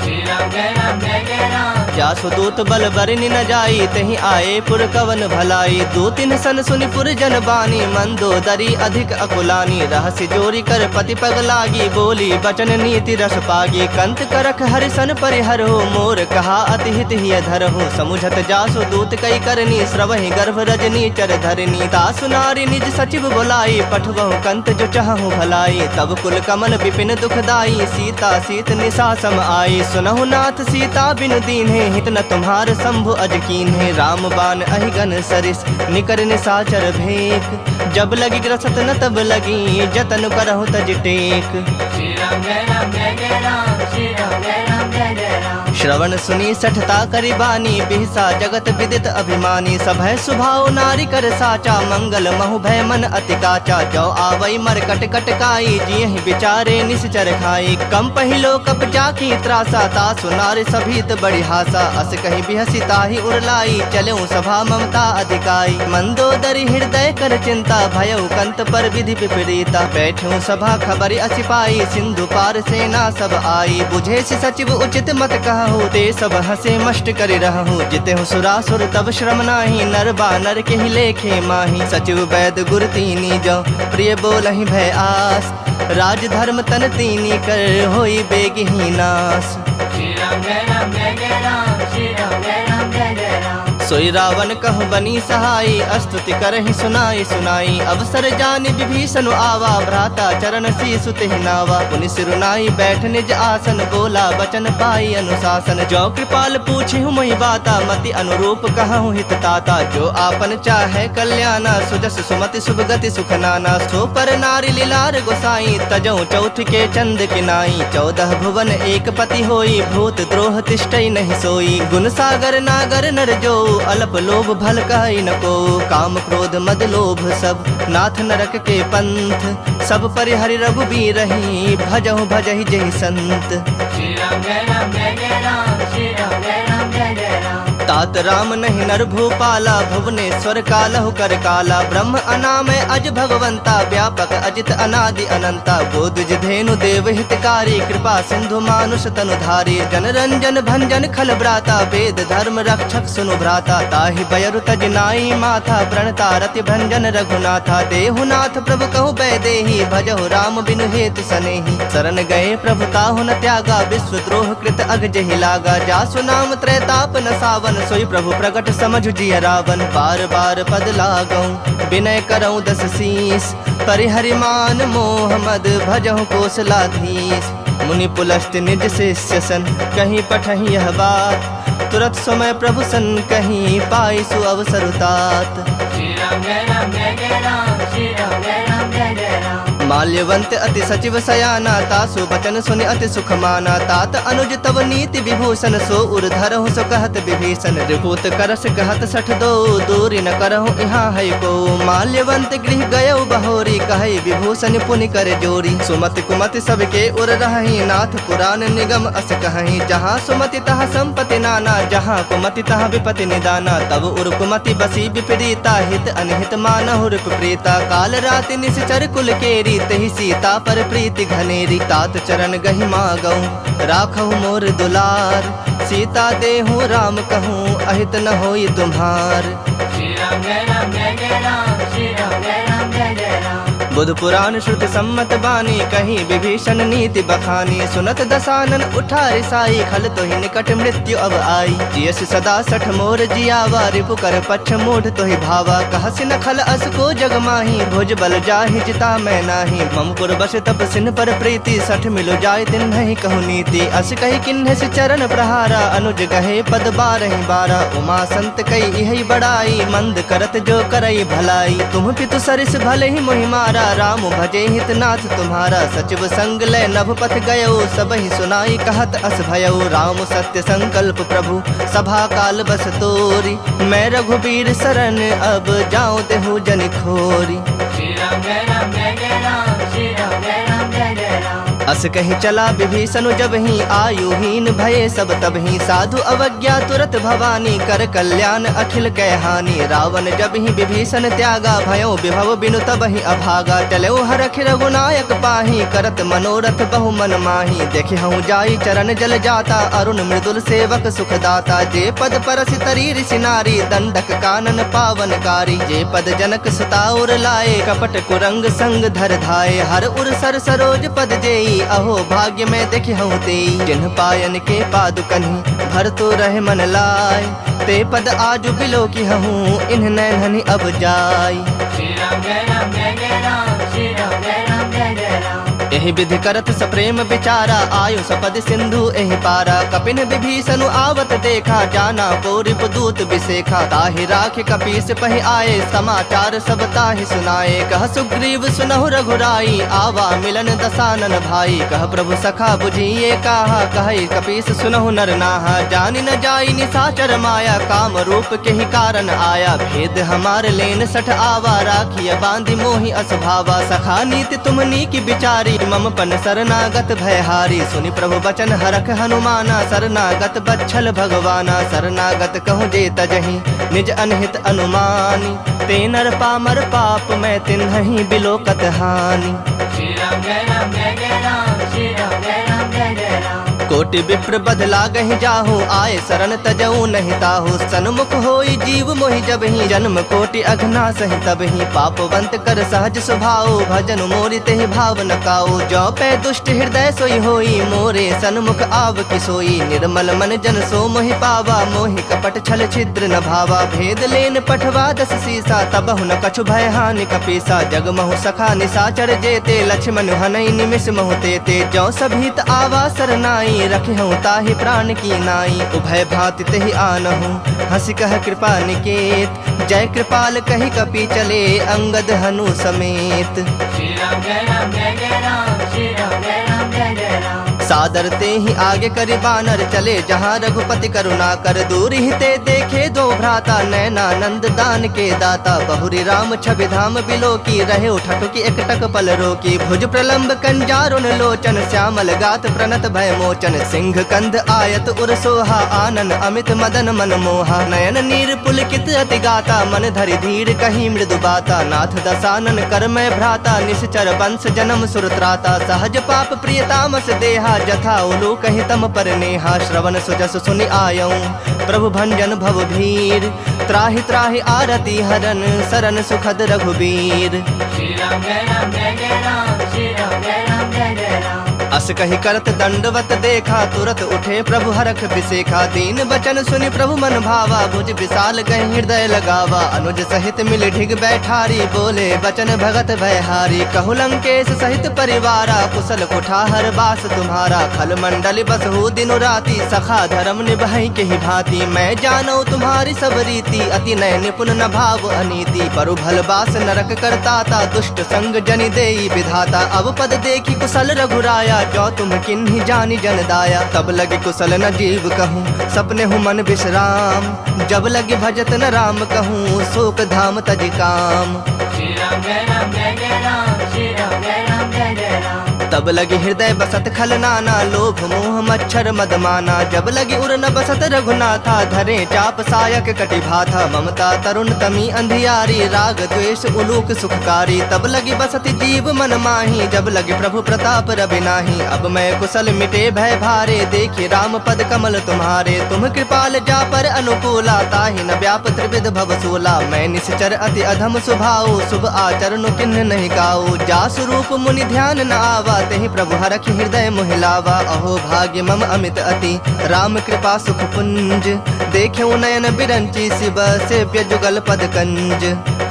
श्री राम जय राम जय जय राम। जासु दूत बल बरनि न जाई, तहि आए पुर कवन भलाई। 2-3 सन सुनि पुर जन बानी, मंदोदरी अधिक अकुलानी। रहस्य जोरी कर पति पग लागी, बोली बचन नीति रस पागी। कंत करख हरिसन परिहर हो, मोर कहा अति हित हिय धर हो। समुझत जासु दूत कई करनी, श्रवहि गर्भ रजनी चर धरनी। तासु नारी निज सचिव बुलाई, पठवहु कंत जो चाहु भलाई। तब कुल कमल विपिन दुखदाई, सीता सीत निशा सम आई। सुनहु नाथ सीता बिनु दीन्हे, हित न तुम्हार शंभु अजकीन है। राम बाण अहिगन सरिस, निकर निशाचर भेक। जब लगी ग्रसत न तब लगी, जतन करहु तज टेक। श्री राम जय राम जय जय राम, श्री राम जय राम जय जय राम। श्रवण सुनी सठता करि बानी, बिहसा जगत विदित अभिमानी। सभय सुभाव नारी कर साचा, मंगल महु भय मन अति काचा। जो आवई मर कट कटकाई, जियहि विचारे निश्चर खाई। कम पहिलो कप जाकी त्रासा, तासु नारी सभीत बड़ी हासा। अस कही बिहसी ताहि उरलाई, चलऊं सभा ममता अधिकाई। मंदोदरी हृदय कर चिंता, भयउ कंत पर विधि विपरीता। बैठूं सभा खबर असी पाई, सिंधु पार सेना सब आई। बुझे सि सचिव उचित मत कहूँ, ते सब हंसे मष्ट करि रहूँ। जिते हूँ सुरासुर तब श्रम नाही, नर बानर के ही लेखे माही। सचिव वैद गुर तीनी जो, प्रिय बोलहि भय आस। राज धर्म तन तीनी कर, होई बेगहि नाश। श्री राम जय राम जय जय राम, श्री राम जय राम जय जय राम। सोई रावण कहु बनी सहाई, स्तुति करहि सुनाई सुनाई। अवसर जानि विभीषण आवा, भ्राता चरण शीसु तेहि नावा। पुनि सिरुनाई बैठ निज आसन, बोला बचन पाई अनुशासन। जो कृपाल पूछिहु मोहि बाता, मति अनुरूप कहूँ हित ताता। जो आपन चाहे कल्याणा, सुजस सुमति शुभ गति सुख नाना। सो पर नारी लीलार गोसाई, तजऊ चौथ के चंद किनाई। 14 भुवन एक पति होई, भूत द्रोह तिष्ठई नहीं सोई। गुण सागर नागर नर जो, अल्प लोभ भल कहि न को। काम क्रोध मद लोभ सब, नाथ नरक के पंथ। सब परिहरि रघुबीर रही, भजहु भजहि जेहि संत। श्री राम जय राम जय जय राम, श्री राम जय राम जय जय राम। तात राम नहीं नर भूपाला, भुवनेश्वर कालहु कर काला। ब्रह्म अनामय अज भगवंता, व्यापक अजित अनादि अनंता। बोधि धेनु देव हितकारी, कृपा सिंधु मानुष तनुधारी। जन रंजन भंजन खल ब्राता, वेद धर्म रक्षक सुनु भ्राता। ताहि बयरु तज नाई माथा, प्रणता रति भंजन रघुनाथा। देहुनाथ प्रभु कहु बैदेही, भजहु राम बिनु हेतु सनेही। शरण गए प्रभु ताहु न त्यागा, विश्व द्रोह कृत अग जहि लागा। जासु नाम त्रैताप न सावन, सोई प्रभु प्रगट समझु जिय रावण। बार बार पद लागऊं, विनय करऊं दस शीस। परिहरि मान मोह मद, भजहु कोसलाधीश। मुनि पुलस्त निज शिष्य सन, कहीं पठहि यह बात। तुरत समय प्रभु सन, कहीं पाई सु अवसर तात। श्री राम जय राम जय जय राम, श्री राम जय राम जय जय राम। माल्यवंत अति सचिव सयाना, तासु बचन सुनि अति सुख माना। तात अनुज तव नीति विभूषण, सो उर धरहु सो कहत विभीषण। रिपुत करस कहत सठ दो, दूरी न करहु यहाँ है को। माल्यवंत गृह गयउ बहोरी, कहै विभूषण पुनि कर जोरी। सुमति कुमति सबके उर रहहि, नाथ पुराण निगम अस कहहि। जहाँ सुमति तहाँ संपत्ति नाना, जहाँ कुमति तहाँ विपति निदाना। तब उर कुमति बसी विपरीता, हित अनहित मानहु रिप प्रीता। काल राति निश्चर कुल केरी, तेहि सीता पर प्रीति घनेरी। तात चरण गहि मागऊं, राखहु मोर दुलार। सीता देहु राम कहूँ, अहित न होई तुम्हार। श्री राम जय राम जय जय राम, श्री राम जय राम जय जय राम। बुध पुराण श्रुति सम्मत बानी, कहीं विभीषण नीति बखानी। सुनत दसानन उठा रिसाई, खल तो ही निकट मृत्यु अब आई। जियस सदा सठ मोर जियावा, रिपु कर पक्ष मूढ़ तो ही भावा। कहसि न खल अस को जग माही, भुज बल जाहि जिता मैं नाही। ममपुर बस तप सिन पर प्रीति, सठ मिलो जाय तिन नहीं कहु नीति। अस कही किन्ह सि चरण प्रहारा, अनुज गहे पद बारहि बारा। उमा संत कई इहि बड़ाई, मंद करत जो करई भलाई। तुम पितु सरिस भले ही मोहि मारा, राम भजे हितनाथ तुम्हारा। सचिव संग लय नभ पथ गयो, सबहि सुनाई कहत अस भयउ। राम सत्य संकल्प प्रभु, सभा काल बस तोरी। मैं रघुबीर शरण, अब जाऊं देहु जन खोरी। श्री राम जय राम जय जय राम, श्री राम जय राम जय जय राम। अस कही चला विभीषण जब ही, आयुहीन भये सब तब ही। साधु अवज्ञा तुरत भवानी, कर कल्याण अखिल कै हानि। रावण जब ही विभीषण त्यागा, भयो विभव बिनु तब ही अभागा। चलो हरख रघुनायक पाही, करत मनोरथ बहु मन माही। देखे हूँ जाई चरण जल जाता, अरुण मृदुल सेवक सुखदाता। जे पद परसि तरी ऋषि नारी, दंडक कानन पावनकारी। जे पद जनक सुता उर लाए, कपट कुरंग संग धर धाये। हर उर सर सरोज पद जेई, अहो भाग्य में देखि हूँ तेई। जिन्ह पायन के पादुकन्हि, भर तो रहे मन लाय। ते पद आजु बिलो की हूँ, इन्ह नैनहि अब जाय। श्री राम जय राम जय जय राम, श्री राम जय राम जय जय राम। एहि विधि करत सप्रेम विचारा, आयु सपद सिंधु एहि पारा। कपिन विभीषण आवत देखा, जाना को रिपुदूत बिसेखा। ताहि राखि कपीस पहि आए, समाचार सब ताहि सुनाए। कह सुग्रीव सुनहु रघुराई, आवा मिलन दसानन भाई। कह प्रभु सखा बुझिए काहा, कहि कपीस सुनहु नर नाहा। जानि न जाई निशाचर माया, काम रूप के ही कारण आया। भेद हमार लेन सठ आवा, राखिय बांधि मोहि असभावा। सखा नीति तुमनी की बिचारी, मम पन शरणागत भयहारी। सुनि प्रभु बचन हरख हनुमाना, शरणागत बच्छल भगवाना। शरणागत कहूँ जे तजहि, निज अनहित अनुमानी। ते नर पामर पाप मैं तिन्हि बिलोकत हानि। श्री राम जय राम जय जय राम, श्री राम जय राम जय जय राम। कोटि विप्र बदला गहि जाहू, आए शरण तजऊ नहीं ताहू। सन्मुख होई जीव मोहि जबहि, जन्म कोटि अघना सहि तबहि। पापवंत कर सहज स्वभाव, भजन मोरि तेहि भाव न काऊ। जो पै दुष्ट हृदय सोई होई, मोरे सन्मुख आव कि सोई। निर्मल मन जन सो मोहि पावा, मोहि कपट छल छिद्र न भावा। भेद लेन पठवा दस सीसा, तबहु न कछु भय हानि कपीसा। जग महु सखा निशाचर जेते, लक्ष्मण हनई निमिष महु तेते। जो सभीत आवा सरनाई, रखे हूँ ताहि प्राण की नाई। उभय भांति तेहि आनहु, हंसी कह कृपा निकेत। जय कृपाल कहि कपि चले, अंगद हनु समेत। श्री राम जय राम जय जय राम, श्री राम जय राम जय जय राम। सादर ते ही आगे करि बानर चले, जहाँ रघुपति करुणा कर। दूर ही ते देखे दो भ्राता, नैनानंद दान के दाता। बहुरी राम छवि धाम बिलो की, रहे उठटु की एकटक पल रोकी। भुज प्रलंब कंजारुन लोचन, श्यामल गात प्रणत भय मोचन। सिंह कंध आयत उर सोहा, आनन अमित मदन मन मोहा। नयन नीर पुलकित अति गाता, मन धरि धीर कही मृदु बाता। नाथ दसानन कर मैं भ्राता, निश्चर वंश जन्म सुरत्राता। सहज पाप प्रियतामस देहा, जथा उलू कहि तम पर नेहा। श्रवण सुजस सुनि आयऊं, प्रभु भंजन भव भीर। त्राहि त्राहि आरती हरन, सरन सुखद रघुबीर। श्री राम जय राम जय जय राम, श्री राम जय राम जय जय राम। अस कहि करत दंडवत देखा, तुरत उठे प्रभु हरख बिसेखा। दीन बचन सुनि प्रभु मन भावा, भुज विशाल गहि हृदय लगावा। अनुज सहित मिल ढिग बैठारी, बोले बचन भगत भयहारी। कहु लंकेश सहित परिवारा, कुशल कुठार बास तुम्हारा। खल मंडल बसहु दिनु राति, सखा धर्म निभाई के ही भांति। मैं जानौ तुम्हारी सब रीति, अति नय निपुण न भाव अनीति। परु भल बास नरक करताता, दुष्ट संग जनि देई विधाता। अब पद देखी कुशल रघुराया, जो तुम किन्ही जानी जन दाया। तब लगे कुशल न जीव कहूँ, सपने हूँ मन विश्राम। जब लगे भजत न राम कहूँ, शोक धाम तज काम। श्री राम जय राम जय जय राम, श्री राम जय राम जय जय राम। तब लगे हृदय बसत खल नाना, लोभ मोह मच्छर मद माना। जब लगे उर न बसत रघुनाथा, धरे चाप सायक कटि भाथा। ममता तरुण तमी अंधियारी, राग द्वेष उलूक सुखकारी। तब लगी बसत जीव मन माही, जब लगे प्रभु प्रताप रवि नाही। अब मैं कुशल मिटे भय भारे, देखी राम पद कमल तुम्हारे। तुम कृपाल जा पर अनुकूला, ताहि न व्याप त्रिविध भव सूला। मैं निश्चर अति अधम स्वभाव, शुभ आचरण किन्ह नहीं गाऊ। जा स्वरूप मुनि ध्यान न आवा, तेहि प्रभु हरख हृदय मोहिलावा। अहो भाग्य मम अमित अति, राम कृपा सुख पुंज। देखे नयन बिरंची, शिव सेव्य जुगल पद कंज।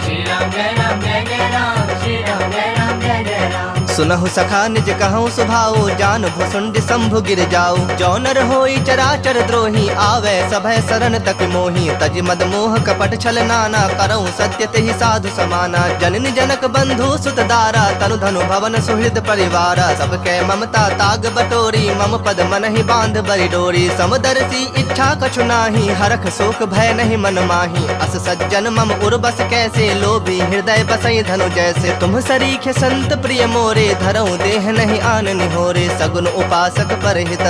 श्री राम जय राम जय जय राम, श्री राम जय राम जय जय राम। सुनहु सखा निज कहूँ सुभाऊ, जान भुसुंड शंभु गिर जाऊ। जो नर होई चराचर द्रोही, आवे सभय शरण तक मोही। तज मद मोह कपट छल नाना, करऊँ सत्य तेहि साधु समाना। जननी जनक बंधु सुत दारा, तनु धनु भवन सुहृद परिवारा। सबके ममता ताग बटोरी, मम पद मन ही बांध बरि डोरी। समदर्शी इच्छा कछु नाही, हरख शोक भय नहीं मन माही। अस सज्जन मम उर्बस कैसे, लोभी हृदय बसई धनु जैसे। तुम सरीखे संत प्रिय मोरे, धरऊँ देह नहीं आन निहोरे। सगुन उपासक परहित,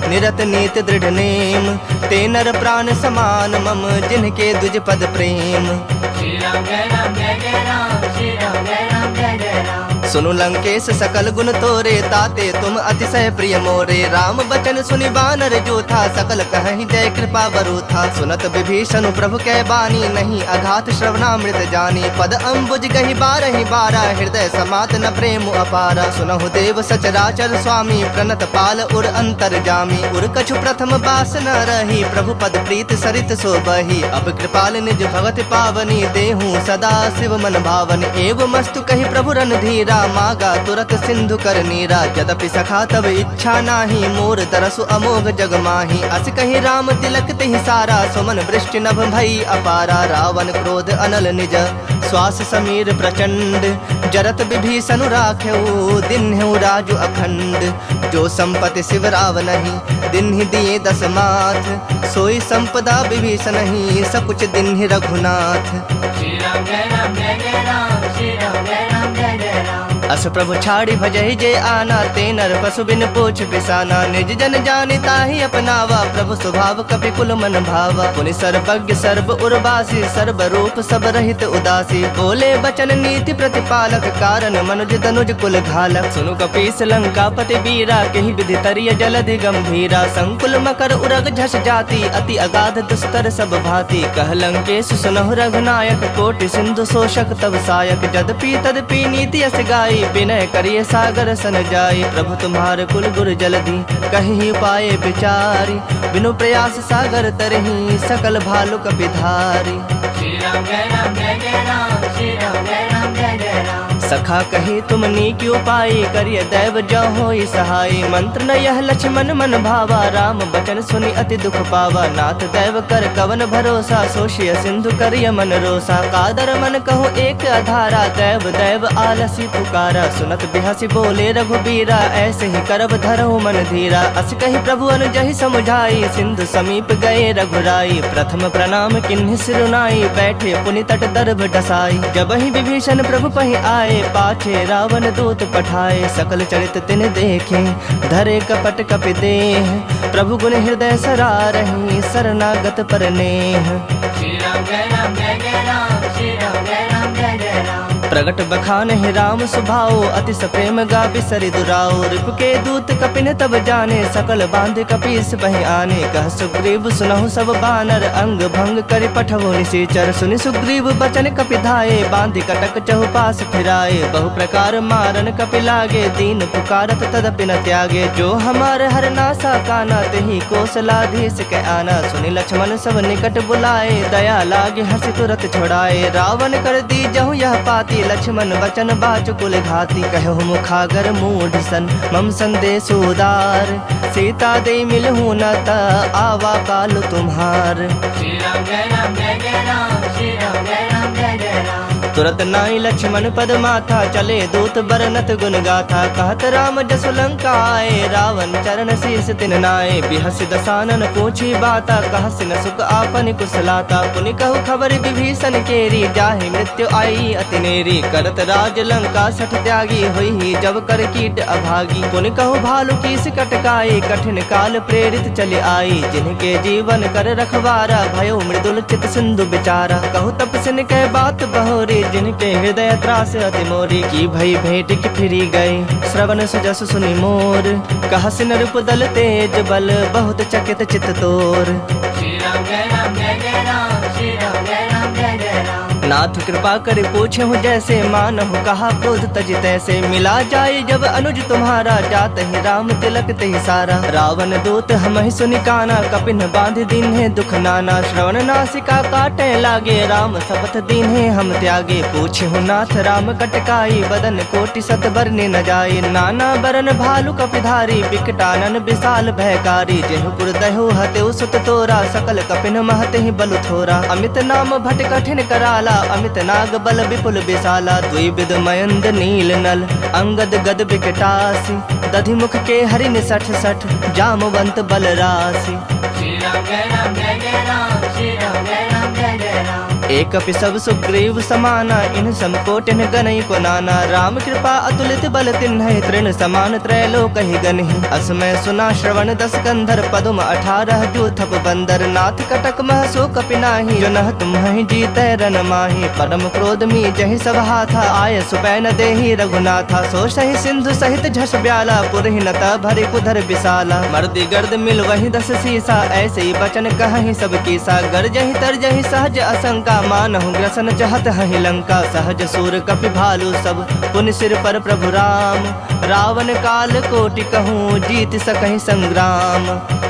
निरत नीत दृढ़ नेम। ते नर प्राण समान मम, जिनके दुज पद प्रेम। श्री राम जय राम जय जय राम, श्री राम जय राम जय जय राम। सुनु लंकेश सकल गुण तोरे, ताते तुम अतिशय प्रिय मोरे। राम बचन सुनि बानर जो था, सकल कहीं जय कृपा बरु था। सुनत विभीषण प्रभु कै बानी, नहीं अघात श्रवणामृत जानी। पद अम्बुज गहि बारहि बारा, हृदय समात न प्रेम अपारा। सुनहु देव सचराचर स्वामी, प्रणत पाल उर अंतर जामी। उर कछु प्रथम बास न रही, प्रभु पद प्रीत सरित सो बही। अब कृपाल निज भगत पावनी, देहूँ सदा शिव मन भावनी। एवं मस्तु कही प्रभु रणधीरा, मागा तुरत सिंधु कर नीरा। यद्यपि सखा तब इच्छा नाही, मोर तरसु अमोघ जग माही। अस कही राम तिलक तिहि सारा, सुमन वृष्टि नभ भई अपारा। रावण क्रोध अनल निज, श्वास समीर प्रचंड। जरत विभीषण राखेऊ, दिन्हु राजु अखंड। जो संपत्ति शिव रावनहि, दिन्हि दिए 10 माथ। सोई संपदा विभीषण ही, सकुच दिन्हि रघुनाथ। श्री राम जय राम जय जय राम, श्री राम जय राम जय जय राम। अस प्रभु छाड़ी भजहि जे आना, ते नर पशु बिन पूछ बिसाना। निज जन जानि ताहि अपनावा, प्रभु स्वभाव कपि कुल मन भावा। पुनि सर्वज्ञ सर्व उर्वासी, सर्व रूप सब रहित उदासी। बोले बचन नीति प्रतिपालक, कारण मनुज तनुज कुल घालक। सुनु कपीस लंकापति बीरा, केहि विधि तरिय जलधि गंभीरा। संकुल मकर उरग झस जाति, अति अगाध दुस्तर सब भांति। कह लंकेश सुनहु रघुनायक, कोटि सिंधु शोषक तब सायक। जदपि तदपि नीति अस गाई, विनय करिए सागर सन जाई। प्रभु तुम्हारे कुल गुर जलधि, कहीं पाए विचारी। बिनु प्रयास सागर तरही, सकल भालु कपिधारी। श्री राम जय राम जय जय राम, श्री राम जय राम जय जय राम। सखा कही तुम नीक उपाय, करिय दैव जो होई सहाय। मंत्र न यह लक्ष्मण मन भावा, राम बचन सुनि अति दुख पावा। नाथ दैव कर कवन भरोसा, सोशिय सिंधु करिय मन रोसा। कादर मन कहो एक आधारा, दैव दैव आलसी पुकारा। सुनत बिहसी बोले रघुबीरा, ऐसे ही करब धरहु मन धीरा। अस कही प्रभु अनुजहि समुझाई, सिंधु समीप गए रघुराई। प्रथम प्रणाम किन्हि सिरुनाई, बैठे पुनि तट दर्भ डसाई। जब ही विभीषण प्रभु पहि आए, पाछे रावण दूत पठाए। सकल चरित तिन देखे, धरे कपट कपि देह। प्रभु गुण हृदय सरारहि, शरणागत पर नेह। श्री राम जय राम जय जय राम, श्री राम जय राम जय जय राम। प्रगट बखान ही राम सुभाओ, अति सप्रेम गा बिसरि दुराओ। रिपु के दूत कपिन तब जाने, सकल बांध कपीस बहि आने। कह सुग्रीव सुनहु सब बानर, अंग भंग करि पठवो निशाचर। सुनि सुग्रीव बचन कपि धाये, बांधि कटक चहुपास फिराए। बहु प्रकार मारन कपि लागे, दीन पुकारत तदपि न त्यागे। जो हमार हर नासा काना, तेहि कौशलाधीश के आना। सुनि लक्ष्मण सब निकट बुलाए, दया लागे हर्षि तुरत छोड़ाए। रावण कर दी जहु यह पाती, लक्ष्मण वचन बाचु कुल घाती। कहु मुखागर मूढ़ सन, मम संदेश उदार। सीता दे मिलहु न ता, आवा काल तुम्हार। श्री राम जय राम जय जय राम, श्री राम जय राम जय जय राम। तुरत नाई लक्ष्मण पद माथा, चले दूत बरनत गुण गाथा। कहत राम जसु लंका आए, रावण चरण शीस तिन नाए। बिहसि दसानन पूछी बाता, कहसि न सुख आपन कुशलाता। पुनि कहु खबर विभीषण केरी, जाहि मृत्यु आई अति नेरी। करत राज लंका सठ त्यागी, होई जब कर कीट अभागी। पुनि कहु भालु कीस कटकाई, कठिन काल प्रेरित चले आई। जिनके जीवन कर रखवारा, भयो मृदुल चित सिंधु बिचारा। कहु तपसिन कह बात बहोरी, जिनके हृदय त्रास अति मोरी। की भई भेंट की फिरी गए, श्रवण सुजस सुनि मोर। कहसिन रूप दल तेज बल, बहुत चकित चित तोर। श्री राम जय राम जय जय राम, श्री राम जय राम जय जय राम। नाथ कृपा कर पूछे हूँ जैसे, मानहु कहा क्रोध तज तैसे। मिला जाए जब अनुज तुम्हारा, जात ही राम तिलक तेहि सारा। रावण दूत हम ही सुनि काना, कपिन बांध दीन्हे दुख नाना। श्रवण नासिका काटे लागे, राम शपथ दीन्हे हम त्यागे। पूछे हूँ नाथ राम कटकाई, बदन कोटि सत बरने न जाए। नाना बरन भालु कपिधारी, बिकटानन विशाल भयकारी। जेहु पुर दहु हतेउ सुत तोरा, सकल कपिन महते ही बलु थोरा। अमित नाम भट कठिन कराला, अमित नाग बल विपुल विशाला। द्विविध मयंद नील नल, अंगद गद विकटासी। दधि मुख के हरिन सठ सठ, जामवंत बल राशि। श्री राम जय राम जय जय राम, श्री राम जय राम जय जय राम। एक सब सुग्रीव समाना, इन समकोटिन गनई को नाना। राम कृपा अतुलित बल तिन्ह, तृण समान त्रैलोक ही गनहि। असमय सुना श्रवण 10 कंधर, पदुम 18 जो थप बंदर। नाथ कटक मह सो कपि नाही, जो नह तुम्हि जीतै रन माही। परम क्रोध मी जहि सब हाथा, आय सुपैन देहि रघुनाथा। सो सहि सिंधु सहित झस ब्याला, पुरहिनत भरि कुधर विशाला। मर्दि गर्द मिल वही 10 सीसा, ऐसे ही बचन कहहि सब कीसा। गरजहि तरजहि सहज असंका, मानहु ग्रसन चहत हहि लंका। सहज सूर कपि भालु सब, पुनि सिर पर प्रभु राम। रावण काल कोटि कहूँ, जीत सकहि संग्राम।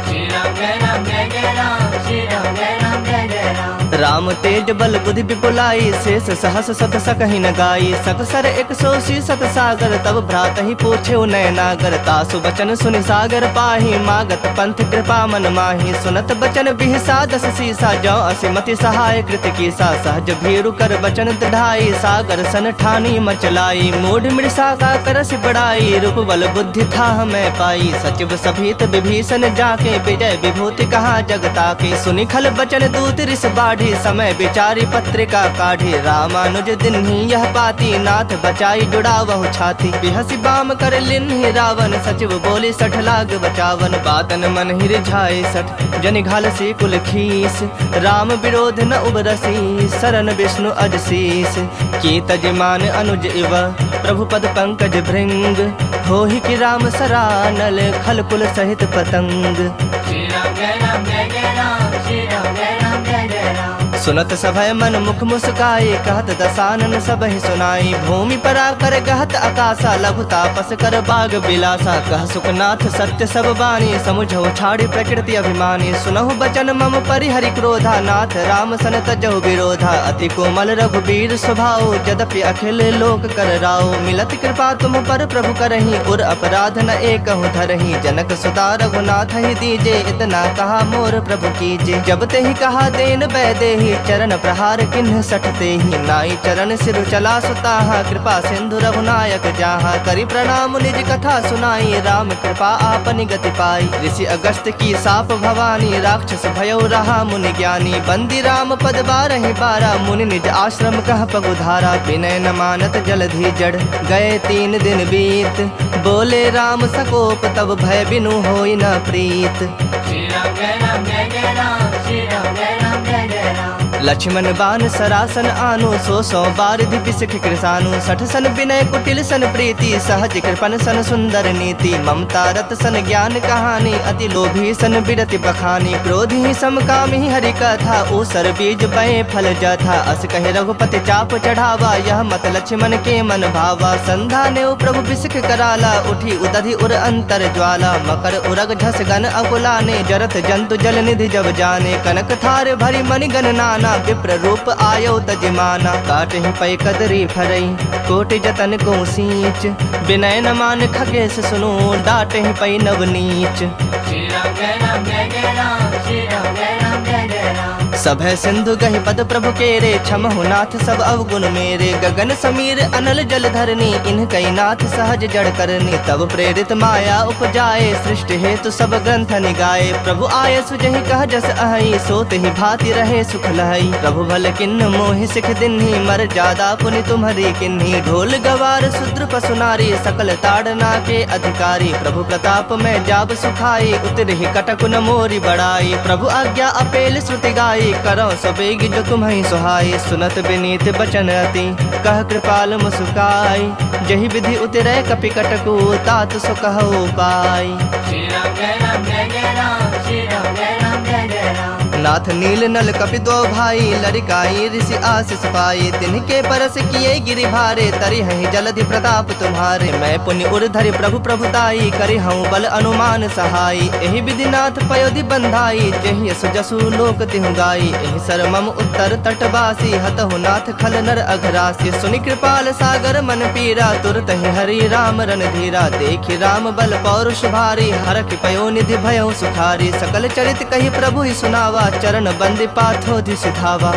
श्री राम जय राम जय जय राम, श्री राम जय राम जय जय राम। राम तेज बल बुद्धि विपुलाई, शेष सहस सत सकहि न गाई। सकसर 180 सत सागर, तब भ्रात ही पूछे नयनागर। तासु बचन सुनि सागर पाही, मागत पंथ कृपा मन माही। सुनत बचन बिहसा 10 सीसा, जौ असिमति सहाय कृत कीसा। सहज भीरु कर बचन दृढ़ाई, सागर सन ठानी मचलाई। मूढ़ मृषा का करस बड़ाई, रूप बल बुद्धि था मैं पाई। सचिव सभीत विभीषण जाके, विजय विभूति कहा जगता के। सुनि खल बचन दूत ऋष बाढ़ी, समय विचारी पत्रिका काढ़ी। रामानुज दिन्ही यह पाती, नाथ बचाई जुड़ा बहु छाती। बिहसी बाम कर लिन्ही रावण, सचिव बोली 60 लाग बचावन। बातन मन ही रिझाए 60, जनि घालसी कुल खीस। राम विरोध न उबरसी, शरण विष्णु अजशीस। की तजमान अनुज इव, प्रभु पद पंकज भृंग। होहि कि राम सरानल, खल कुल सहित पतंग। श्री राम जय राम जय जय राम, श्री राम जय राम जय जय राम। सुनत सभय मन मुख मुस्काई, कहत दसानन सबहि सुनाई। भूमि पर आकर गहत आकाशा, लघु तापस कर बाग बिलासा। कह सुखनाथ सत्य सब बानी, समुझौ छाड़ी प्रकृति अभिमानी। सुनहु बचन मम परिहरि क्रोधा, नाथ राम सन तजहु विरोधा। अति कोमल रघुबीर स्वभाव, यद्यपि अखिल लोक कर राव। मिलत कृपा तुम पर प्रभु करही, उर अपराध न एकहु धरही। जनक सुता रघुनाथ ही दीजे, इतना कहा मोर प्रभु कीजे। जब ते ही कहा देन बैदेही, चरण प्रहार किन्ह सठते ही। नाई चरण सिर चला सुताहा, कृपा सिंधु रघुनायक जाहा। करी प्रणाम निज कथा सुनाई, राम कृपा आपनि गति पाई। ऋषि अगस्त की साप भवानी, राक्षस भयो रहा मुनि ज्ञानी। बंदी राम पद बारहि बारा, मुनि निज आश्रम कह पगुधारा। विनय न मानत जलधि जड़, गए 3 दिन बीत। बोले राम सकोप, तब भय बिनु होई न प्रीत। श्री राम जय राम जय जय राम, श्री राम जय राम जय जय राम। लक्ष्मण बान सरासन आनु, 100 बारिधि बिसख कृसानु। 60 सन विनय कुटिल सन प्रीति, सहज कृपन सन सुंदर नीति। ममता रत सन ज्ञान कहानी, अति लोभी सन बिरति बखानी। क्रोधी समकामी हरि कथा, ऊसर बीज पय फल जथा। अस कहे रघुपति चाप चढ़ावा, यह मत लक्ष्मण के मन भावा। संधा ने प्रभु बिसख कराला, उठी उदधि उर अंतर ज्वाला। मकर उरग झस गन अकुलाने, जरत जंतु जल निधि जब जाने। कनक थार भरी मणि गण नाना, विप्र रूप आयो तजमाना। काटहि पै कदरी फरई, कोटि जतन को सींच। विनय न मान खगेश सुनो, डांटहि पै नवनीच। श्री राम जय राम जय जय राम, श्री राम जय राम जय जय राम। सभय सिंधु गहि पद प्रभु केरे, क्षमहु नाथ सब अवगुण मेरे। गगन समीर अनल जल धरनी, इन्ह कई नाथ सहज जड़ करनी। तब प्रेरित माया उपजाए, सृष्टि हेतु सब ग्रंथ निगाए। प्रभु आय सुजहि कह जस अहई, सोत ही भांति रहे सुख लहई। प्रभु भल किन्न मोहि सिख दिन्ही, मर जादा पुनि तुम्हरी किन्ही। ढोल गवार शूद्र पशु नारी, सकल ताड़ना के अधिकारी। प्रभु प्रताप में जाब सुखाई, उतरहि कटक न मोरी बड़ाई। प्रभु आज्ञा अपेल श्रुति गाई, करो सबेग जो तुम्हें सुहाई। सुनत विनीत बचन अति, कह कृपाल मुस्काई। जहि विधि उतरै कपि कटकु, तात सो कहो पाई। श्री राम जय राम जय जय राम, श्री राम जय राम जय जय राम। नाथ नील नल कपि दो भाई, लरिकाई ऋषि आशीष पाई। तिनके परस किए गिरि भारे, तरि हहि जलधि प्रताप तुम्हारे। मैं पुण्य उर्धरि प्रभु प्रभुताई, करि हूँ बल अनुमान सहाई। एहि विधि नाथ पयोधि बंधाई, जेहि यस जसु लोक तिहु गाई। एहि सर मम उत्तर तटवासी, हतहु नाथ खल नर अघरासी। सुनि कृपाल सागर मन पीरा, तुरत ही हरि राम रणधीरा। देखि राम बल पौरुष भारी, हरखि पयो निधि भयो सुखारी। सकल चरित कहि प्रभु ही सुनावा, चरण बंदी पाथोधि सिधावा।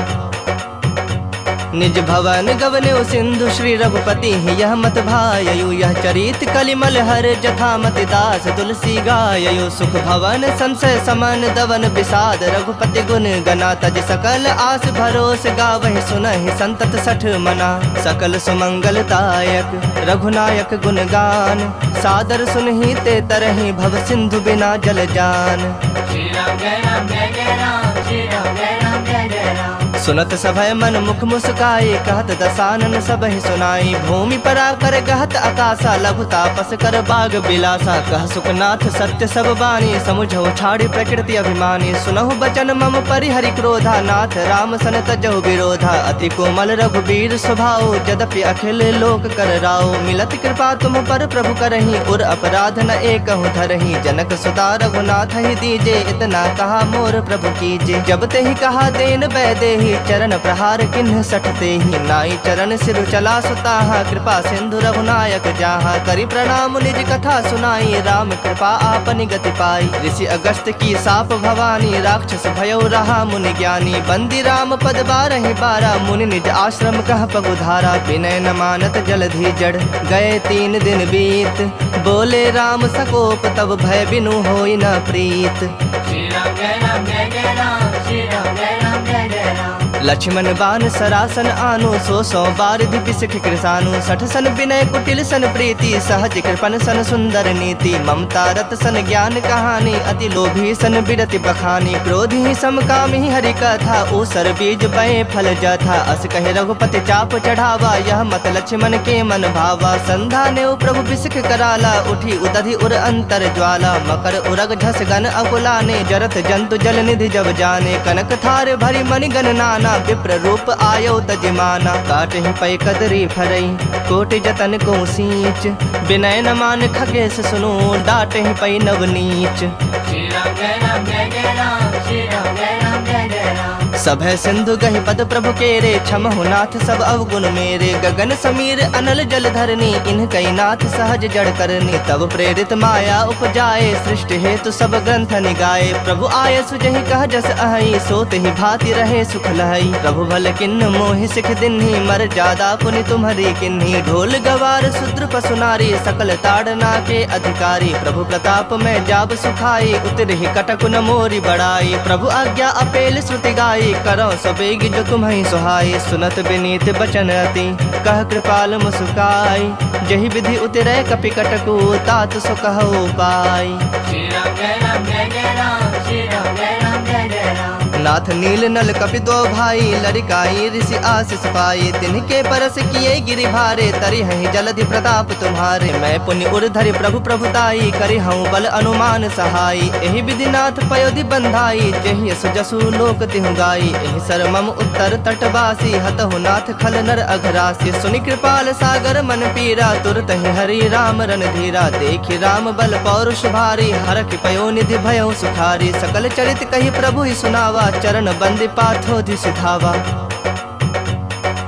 निज भवन गवन्यो सिंधु, श्री रघुपति यह मत भाययु। यह चरित कलिमल हर, जथा मति दास तुलसी गाययु। सुख भवन संशय समन, दवन विषाद रघुपति गुण गना। तज सकल आस भरोस, गावहि सुनहि संतत 60 मना। सकल सुमंगलदायक रघुनायक गुण गान, सादर सुनहि ते तरहि भव सिंधु बिना जल जान। श्री राम जय राम जय जय राम, श्री राम जय राम जय जय राम। सुनत सभय मन मुख मुस्काई, कहत दसानन सबहि सुनाई। भूमि पर आकर गहत आकाशा, लघु तापस कर बाग बिलासा। कह सुखनाथ सत्य सब बानी, समुझौ छाड़ी प्रकृति अभिमानी। सुनहु बचन मम परिहरि क्रोधा, नाथ राम सन तजहु विरोधा। अति कोमल रघुबीर स्वभाव, यद्यपि अखिल लोक कर राव। मिलत कृपा तुम पर प्रभु करही, उर अपराध न एकहु धरही। जनक सुता रघुनाथ ही दीजे, इतना कहा मोर प्रभु कीजे। जब ते ही कहा देन बैदेही, चरण प्रहार किन्ह सठते ही नाई चरण सिर चला सुताहा कृपा सिंधु रघुनायक जहाँ करी प्रणाम निज कथा सुनाई राम कृपा आपनि गति पाई ऋषि अगस्त की साप भवानी राक्षस भयो रहा मुनि ज्ञानी बंदी राम पद बारहि बारा मुनि निज आश्रम कह पगुधारा विनय न मानत जलधि जड़ गए 3 दिन बीत बोले राम सकोप तब भय बिनु होई न प्रीत श्री राम जय राम जय जय राम श्री राम जय राम जय जय राम लक्ष्मण बान सरासन आनु सो बारिधि बिसख कृसानु 60 सन विनय कुटिल सन प्रीति सहज कृपन सन सुंदर नीति ममता रत सन ज्ञान कहानी अति लोभी सन बिरति बखानी क्रोधी समकामी हरि कथा ऊसर बीज बए फल जथा अस कहे रघुपति चाप चढ़ावा यह मत लक्ष्मण के मन भावा संधा ने प्रभु बिसख कराला उठी उदधि उर अंतर ज्वाला मकर उरग झस गन अकुलाने जरत जंतु जल निधि जब जाने कनक थार भरी मणि गण नाना विप्र रूप आयो तजमाना काटहि पै कदरी फरई कोटि जतन को सींच विनय न मान खगेश सुनो डाटहि पै नवनीच श्री राम जय राम जय जय राम श्री राम जय राम जय जय राम सभय सिंधु गहि पद प्रभु केरे क्षमहु नाथ सब अवगुण मेरे गगन समीर अनल जल धरनी इन कई नाथ सहज जड़ करनी तब प्रेरित माया उपजाए सृष्टि हेतु सब ग्रंथ निगाए प्रभु आय सुजहि कह जस अहई सोत ही भांति रहे सुख लहई प्रभु भल किन्न मोहि सिख दिन्ही मर जादा पुनि तुम्हरी किन्ही ढोल गवार शूद्र पशु नारी सकल ताड़ना के अधिकारी प्रभु प्रताप में जाब सुखाई उतरहि कटक न मोरी बड़ाई प्रभु आज्ञा अपेल श्रुति गाई करो सबेग जो तुम्हें सुहाई सुनत विनीत बचन अति कह कृपाल मुस्काई जहि विधि उतरे कपि कटकु तात सो कहो पाई श्री राम जय राम जय जय राम श्री राम जय राम जय जय राम नाथ नील नल कपि दो भाई लड़िकाई ऋषि आशीष पाई तिनके परस किए गिरि भारे तरि हहि जलधि प्रताप तुम्हारे मैं पुण्य उर्धरि प्रभु प्रभुताई करि हूँ बल अनुमान सहाई एहि विधि नाथ पयोधि बंधाई जहि यस जसु लोक तिहु गाई एहि सर मम उत्तर तटवासी हतहु नाथ खल नर अघरासी सुनि कृपाल सागर मन पीरा तुरत ही हरि राम रणधीरा देखि राम बल पौरुष भारी हरखि पयो निधि भयो सुखारी सकल चरित कहि प्रभु ही सुनावा चरण बंदी पाथोधि सिधावा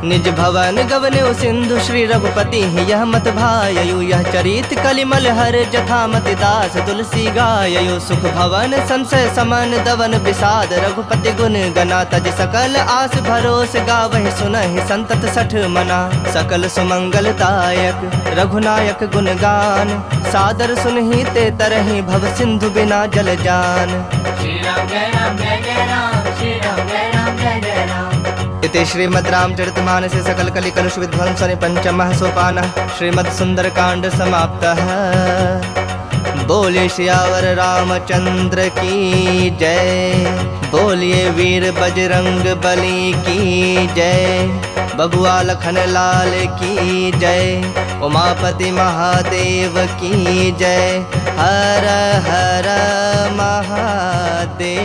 निज भवन गवने सिंधु श्री रघुपति यह मत भाययु यह चरित कलिमल हर जथा मति दास तुलसी गाययु सुख भवन संशय समन दवन विषाद रघुपति गुण गना तज सकल आस भरोस गावहि सुनहि संतत 60 मना सकल सुमंगलदायक रघुनायक गुण गान सादर सुनहि ते तरहि भव सिंधु बिना जल जान श्री राम जय राम जय जय राम श्री राम जय राम जय जय राम इति श्रीमद् रामचरितमानसे सकल कलि कलुष विध्वंसने पंचमः सोपानः श्रीमद् सुंदरकांड समाप्तः। बोलिए सियावर रामचंद्र की जय, बोलिए वीर बजरंग बली की जय, बबुआ लखन लाल की जय, उमापति महादेव की जय। हर हर महादेव।